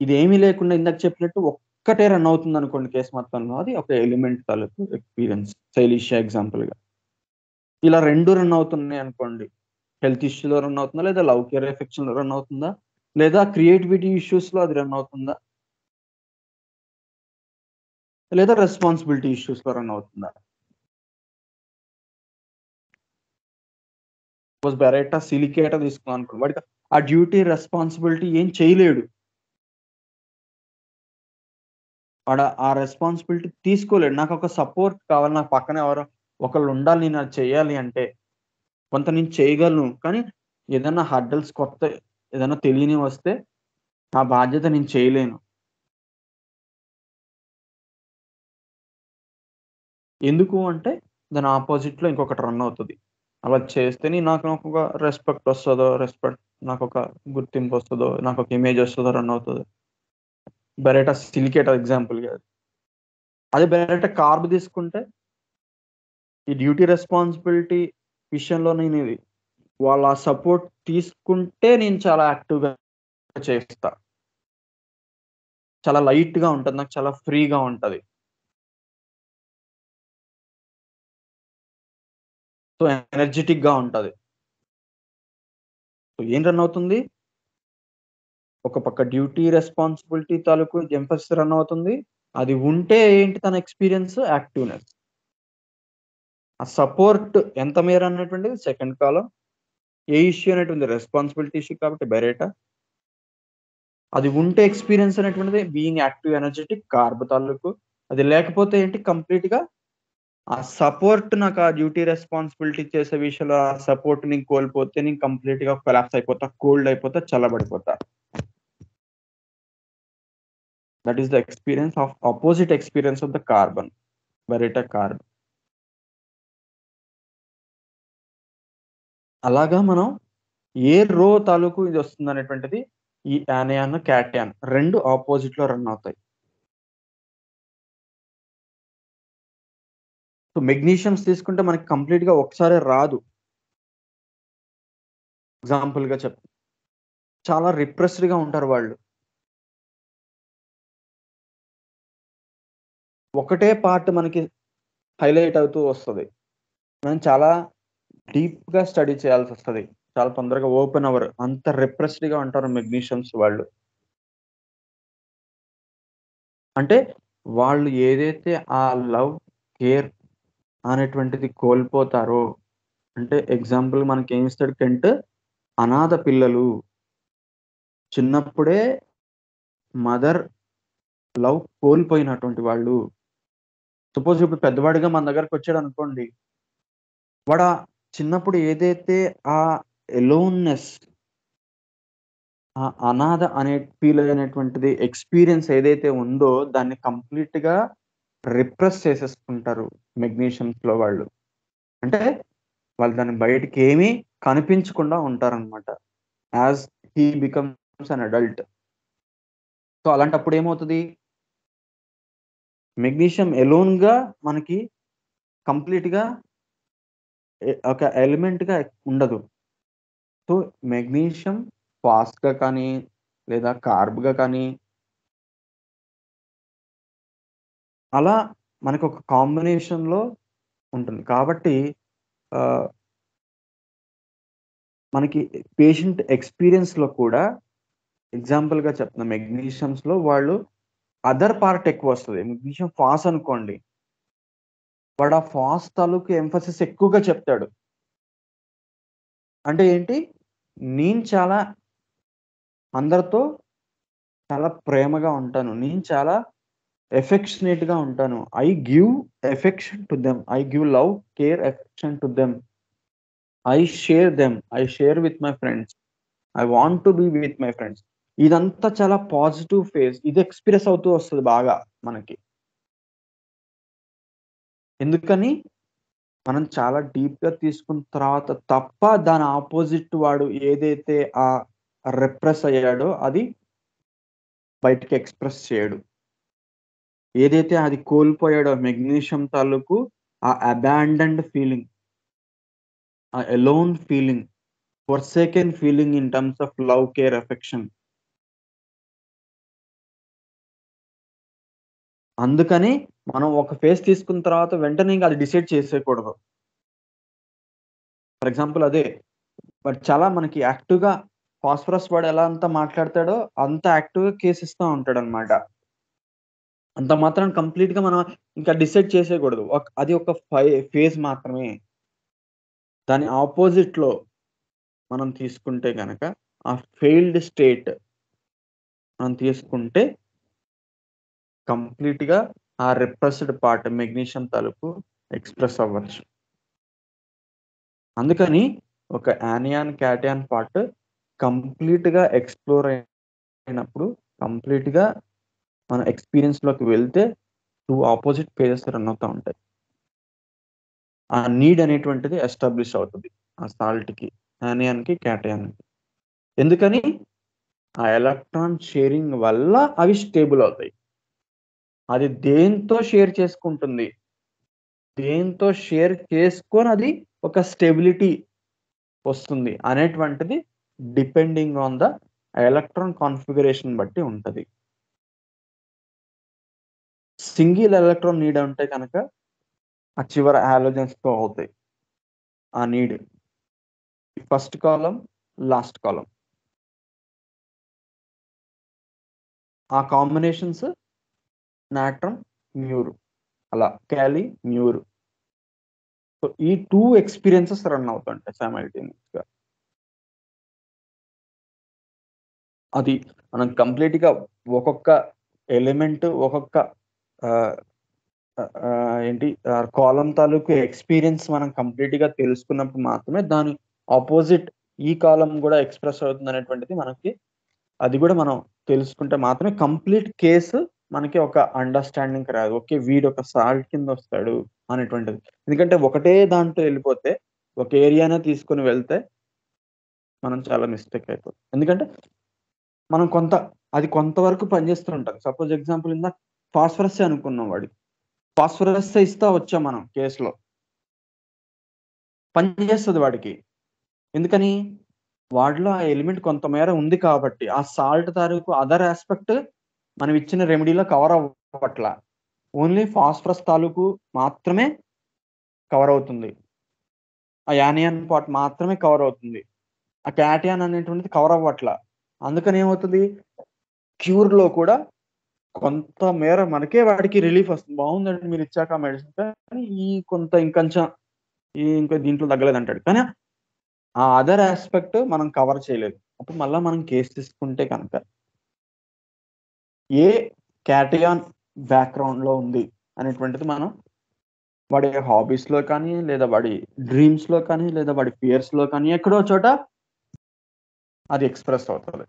ఇదేమీ లేకుండా ఇందాక చెప్పినట్టు ఒక్కటే రన్ అవుతుందనుకోండి కేస్ మొత్తంలో, అది ఒక ఎలిమెంట్ తాలూకు ఎక్స్‌పీరియన్స్. సైలీషియా ఎగ్జాంపుల్‌గా. ఇలా 2 రన్ అవుతున్నాయనుకోండి. హెల్త్ ఇష్యూలో రన్ అవుతుందా? లేదా లవ్ కేర్ ఎఫెక్షన్‌లో రన్ అవుతుందా? లేదా క్రియేటివిటీ ఇష్యూస్‌లో అది రన్ అవుతుందా? లేదా రెస్పాన్సిబిలిటీ ఇష్యూస్‌లో రన్ అవుతుందా? సపోజ్ బెరెటా సిలికేటా తీసుకున్నాం అనుకోండి. వాడికి ఆ డ్యూటీ, రెస్పాన్సిబిలిటీ ఏం చేయలేడు. వాడు ఆ రెస్పాన్సిబిలిటీ తీసుకోలేడు. నాకొక సపోర్ట్ కావాలి. నాకు పక్కన ఎవరో ఒకళ్ళుండాలి నేను అది చేయాలి అంటే. కొంత నేను చేయగలను. కానీ ఏదన్నా హర్డల్స్ ఏదన్నా తెలియనివి వస్తే నా బాధ్యత నేను చేయలేను. ఎందుకు అంటే దాని అపోజిట్‌లో ఇంకొకటి రన్ అవుతది. అలా చేస్తేనే నాకొక రెస్పెక్ట్ వస్తదో, నాకొక గుర్తింపు వస్తదో, నాకొక ఇమేజ్ వస్తదో రన్ అవుతది. బెరెటా సిలికేట్ ఎగ్జాంపుల్‌గా. అదే బెరెటా కార్బ్ తీసుకుంటే ఈ డ్యూటీ రెస్పాన్సిబిలిటీ విషయంలో వాళ్ళ సపోర్ట్ తీసుకుంటే నేను చాలా యాక్టివ్‌గా చేస్తా. చాలా లైట్‌గా ఉంటది. నాకు చాలా ఫ్రీగా ఉంటది. సో ఎనర్జిటిక్‌గా ఉంటది. సో ఏం రన్ అవుతుంది? ఒక పక్క డ్యూటీ రెస్పాన్సిబిలిటీ తాలూకు ఎంఫసిస్ రన్ అవుతుంది. అది ఉంటే ఏంటి తన ఎక్స్‌పీరియన్స్ యాక్టివ్‌నెస్. ఆ సపోర్ట్ ఎంత మేర అన్నటువంటిది సెకండ్ కాలమ్. ఏ ఇష్యూ అనేటువంటిది రెస్పాన్సిబిలిటీ ఇష్యూ కాబట్టి బెరెటా. అది ఉంటే ఎక్స్‌పీరియన్స్ అనేటువంటిది బీయింగ్ యాక్టివ్, ఎనర్జిటిక్ కార్బ్ తాలూకు. అది లేకపోతే ఏంటి కంప్లీట్‌గా ఆ సపోర్ట్ నాకు ఆ డ్యూటీ రెస్పాన్సిబిలిటీ చేసే విషయంలో ఆ సపోర్ట్ నేను కోల్పోతే నేను కంప్లీట్‌గా కొలాప్స్ అయిపోతా, కోల్డ్ అయిపోతా, చల్లబడిపోతా. That is the experience of opposite experience of the carbon. Baryta carb. అలాగా మనం ఏ రో తాలూకు ఇది వస్తుందనేటువంటిది ఈ యానియాన్, క్యాటయాన్ 2 అపోజిట్‌లో రన్ అవుతాయి. సో మెగ్నీషియమ్స్ తీసుకుంటే మనకి కంప్లీట్‌గా ఒకసారే రాదు. ఎగ్జాంపుల్‌గా చాలా రిప్రెస్డ్‌గా ఉంటారు వాళ్ళు. ఒకటే పార్ట్ మనకి హైలైట్ అవుతూ వస్తది. మనం చాలా డీప్‌గా స్టడీ చేయాల్సొస్తది. చాలా తొందరగా ఓపెన్ అవ్వరు. అంత రిప్రెస్డ్ గా ఉంటారు మెగ్నీషియమ్స్ వాళ్ళు. అంటే వాళ్ళు ఏదైతే ఆ లవ్, కేర్ అనేటువంటిది కోల్పోతారో, అంటే ఎగ్జాంపుల్ మనకేమి ఇస్తాడు కెంట్, అనాథ పిల్లలు చిన్నప్పుడే మదర్ లవ్ కోల్పోయినటువంటి వాళ్ళు. సపోజ్ ఇప్పుడు పెద్దవాడిగా మన దగ్గరకొచ్చాడనుకోండి, వాడు చిన్నప్పుడు ఏదైతే ఆ ఎలోన్నెస్, ఆ అనాథ అనే ఫీల్ అయినటువంటిది ఎక్స్‌పీరియన్స్ ఏదైతే ఉందో దాన్ని కంప్లీట్‌గా రిప్రెస్ చేసేసుకుంటారు మెగ్నీషియమ్స్‌లో వాళ్ళు. అంటే వాళ్ళు దాన్ని బయటికేమీ కనిపించకుండా ఉంటారనమాట. As he becomes an adult. So, అలాంటప్పుడు ఏమవుతది? మెగ్నీషియం ఎలోన్‌గా మనకి కంప్లీట్‌గా ఒక ఎలిమెంట్‌గా ఉండదు. సో, మెగ్నీషియం ఫాస్ట్‌గా కానీ, లేదా కార్బ్‌గా కానీ, అలా మనకొక కాంబినేషన్‌లో ఉంటుంది. కాబట్టి ఆహ్, మనకి పేషెంట్ ఎక్స్‌పీరియన్స్‌లో కూడా ఎగ్జాంపుల్‌గా చెప్తున్నా మెగ్నీషియమ్స్‌లో వాళ్ళు అదర్ పార్ట్ ఎక్కువొస్తది. మెగ్నీషియం ఫాస్ అనుకోండి. వాడు ఆ ఫాస్ తాలూకు ఎంఫసిస్ ఎక్కువగా చెప్తాడు. అంటే ఏంటి? నేను చాలా అందరితో చాలా ప్రేమగా ఉంటాను. నేను చాలా ఎఫెక్షనేట్‌గా ఉంటాను. I give affection to them. I give love, care, affection to them. I share them. I share with my friends. I want to be with my friends. ఇదంతా చాలా పాజిటివ్ ఫేజ్. ఇది ఎక్స్‌ప్రెస్ అవుతూ వస్తది బాగా మనకి. ఎందుకని? మనం చాలా డీప్‌గా తీసుకున్న తర్వాత తప్ప దాని అపోజిట్ వాడు ఏదైతే రిప్రెస్ అయ్యాడో అది బయటికి ఎక్స్‌ప్రెస్ చేయడు. ఏదైతే అది కోల్పోయాడో మెగ్నీషియం తాలూకు ఆ అబాండన్డ్ ఫీలింగ్, ఆ alone feeling, forsaken feeling in terms of love, care, affection. అందుకని మనం ఒక ఫేజ్ తీసుకున్న తర్వాత వెంటనే ఇంక అది డిసైడ్ చేసేయకూడదు. ఫర్ ఎగ్జాంపుల్ అదే బట్ చాలా మనకి యాక్టివ్‌గా ఫాస్ఫరస్ వాడు ఎలా అంత మాట్లాడతాడో అంత యాక్టివ్‌గా కేస్ ఇస్తా ఉంటాడనమాట. అంత మాత్రాన కంప్లీట్‌గా మనం ఇంకా డిసైడ్ చేసేయకూడదు. అది ఒక ఫేజ్ మాత్రమే. దాని అపోజిట్‌లో మనం తీసుకుంటే గనక ఆ ఫెయిల్డ్ స్టేట్ మనం తీసుకుంటే కంప్లీట్‌గా ఆ రిప్రెస్డ్ పార్ట్ మెగ్నీషియం తాలూకు ఎక్స్‌ప్రెస్ అవ్వచ్చు. అందుకని ఒక యానియాన్, క్యాటయాన్ పార్ట్ కంప్లీట్‌గా ఎక్స్‌ప్లోర్ అయినప్పుడు కంప్లీట్‌గా మన ఎక్స్‌పీరియన్స్‌లోకి వెళ్తే 2 అపోజిట్ ఫేజెస్ రన్ అవుతా ఉంటాయి. ఆ నీడ్ అనేటువంటిది ఎస్టాబ్లిష్ అవుతది. ఆ సాల్ట్‌కి, యానియాన్‌కి, క్యాటయాన్‌కి. ఎందుకని? ఆ ఎలక్ట్రాన్ షేరింగ్ వల్ల అవి స్టేబుల్ అవుతాయి. అది దేనితో షేర్ చేసుకుంటుంది? దేనితో షేర్ చేసుకొని అది ఒక స్టెబిలిటీ వస్తుంది అనేటువంటిది depending on the electron configuration బట్టి ఉంటది. సింగిల్ ఎలక్ట్రాన్ నీడ్ ఉంటే కనుక ఆ చివర హాలోజన్స్‌తో అవుతాయి. ఆ need. First column, last column. ఆ కాంబినేషన్స్ నాట్రమ్, మ్యూర్ అలా కాలి, మ్యూర్. సో, ఈ 2 ఎక్స్‌పీరియన్సెస్ రన్ అవుతుంటాయి సైమల్టేనియస్‌గా. అది మనం కంప్లీట్‌గా ఒక్కొక్క ఎలిమెంట్ ఒక్కొక్క ఆహ్, ఏంటి కాలమ్ తాలూకు ఎక్స్‌పీరియన్స్ మనం కంప్లీట్‌గా తెలుసుకున్నప్పుడు మాత్రమే దాని అపోజిట్ ఈ కాలమ్ గూడా ఎక్స్‌ప్రెస్ అవుతుందనేటువంటిది మనకి అది గూడా మనం తెలుసుకుంటే మాత్రమే కంప్లీట్ కేస్ మనకి ఒక అండర్‌స్టాండింగ్‌కి రాదు. ఓకే. వీడొక సాల్ట్ కిందొస్తాడు అనేటువంటిది. ఎందుకంటే ఒకటే దాంట్లో ఎళ్ళిపోతే ఒక ఏరియానే తీసుకొని వెళ్తే మనం చాలా మిస్టేక్ అయిపోతాం. ఎందుకంటే మనం అది కొంతవరకు పనిచేస్తూ ఉంటది. సపోజ్ ఎగ్జాంపుల్ ఇందాక ఫాస్ఫరస్సే అనుకున్నాం వాడికి. ఫాస్ఫరస్సే ఇస్తా వచ్చాం మనం కేస్‌లో. పని చేస్తది వాడికి. ఎందుకని? వాడిలో ఆ ఎలిమెంట్ కొంతమేర ఉంది కాబట్టి, ఆ సాల్ట్ తాలూకు అదర్ యాస్పెక్ట్ మనం ఇచ్చిన రెమెడీలో కవర్ అవ్వట్ల. ఓన్లీ ఫాస్ఫరస్ తాలూకు మాత్రమే కవర్ అవుతుంది. ఆ యానియన్ పార్ట్ మాత్రమే కవర్ అవుతుంది. ఆ క్యాటయాన్ అనేటువంటిది కవర్ అవ్వట్లా. అందుకని ఏమవుతుంది, క్యూర్‌లో కూడా కొంత మేర మనకే వాడికి రిలీఫ్ వస్తుంది. బావుందండి మీరు ఇచ్చాక మెడిసిన్, కానీ ఇంకా దీంట్లో తగ్గలేదంటాడు. కానీ ఆ అదర్ యాస్పెక్ట్ మనం కవర్ చేయలేదు. అప్పుడు మళ్ళా మనం కేస్ తీసుకుంటే కనుక ఏ క్యాటయాన్ బ్యాక్‌గ్రౌండ్‌లో ఉంది అనేటువంటిది మనం వాడి హాబీస్‌లో కానీ, లేదా వాడి డ్రీమ్స్‌లో కానీ, లేదా వాడి ఫియర్స్‌లో కానీ ఎక్కడో చోట అది ఎక్స్‌ప్రెస్ అవుతది.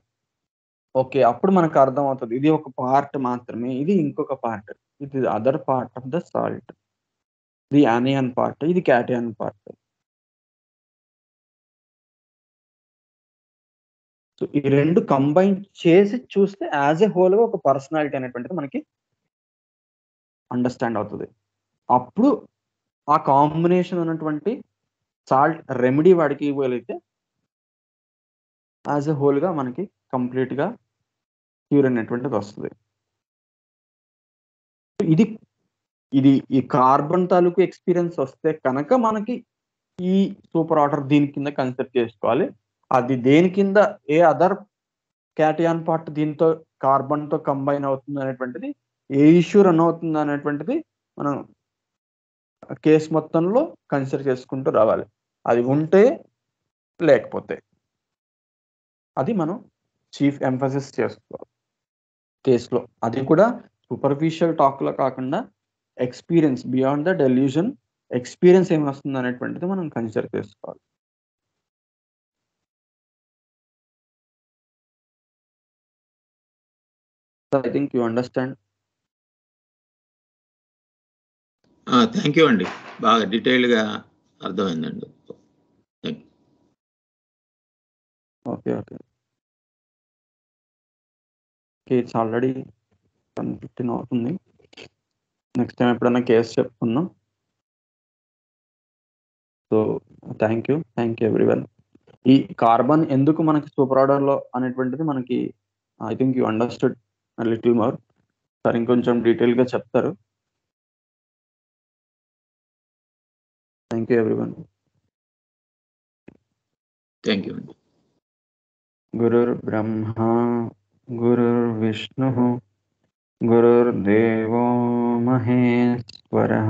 ఓకే. అప్పుడు మనకు అర్థమవుతది. ఇది ఒక పార్ట్ మాత్రమే. ఇది ఇంకొక పార్ట్. ఇది other part of the salt. ఇది యానియన్ పార్ట్. ఇది క్యాటయాన్ పార్ట్. సో, ఈ 2 కంబైన్ చేసి చూస్తే యాస్ ఎ హోల్‌గా ఒక పర్సనాలిటీ అనేటువంటిది మనకి అండర్‌స్టాండ్ అవుతది. అప్పుడు ఆ కాంబినేషన్ ఉన్నటువంటి సాల్ట్ రెమెడీ వాడికి ఇవ్వగలిగితే యాస్ ఎ హోల్‌గా మనకి కంప్లీట్‌గా క్యూర్ అనేటువంటిది వస్తది. ఇది ఇది ఈ కార్బన్ తాలూకు ఎక్స్‌పీరియన్స్ వస్తే కనుక మనకి ఈ సూపర్ ఆర్డర్ దీని కింద కన్సిడర్ చేసుకోవాలి. అది దేని కింద ఏ అదర్ క్యాటయాన్ పార్ట్ దీంతో కార్బన్‌తో కంబైన్ అవుతుంది అనేటువంటిది, ఏ ఇష్యూ రన్ అవుతుంది అనేటువంటిది మనం కేస్ మొత్తంలో కన్సిడర్ చేసుకుంటూ రావాలి. అది ఉంటే, లేకపోతే. అది మనం చీఫ్ ఎంఫసిస్ చేసుకోవాలి కేస్‌లో. అది కూడా సూపర్ఫిషియల్ టాక్‌లో కాకుండా experience beyond the delusion experience ఏమొస్తుంది అనేటువంటిది మనం కన్సిడర్ చేసుకోవాలి. So, I think you understand.
Thank you అండి. బాగా డీటెయిల్డ్‌గా అర్థమైందండి. Thank you.
Okay. Okay. Okay. It's already 10:15 అవుతుంది. నెక్స్ట్ టైమ్ ఎప్పుడైనా కేస్ చెప్పుకుందాం. So, thank you. Thank you everyone. ఈ కార్బన్ ఎందుకు మనకి సూపర్ ఆర్డర్‌లో అనేటువంటిది మనకి I think you understood little more. Sir ఇంకొంచెం డీటెయిల్‌గా చెప్తారు. Thank you everyone.
Thank you అండి.
గురుర్బ్రహ్మా గురుర్విష్ణుః గురుర్దేవో మహేశ్వరః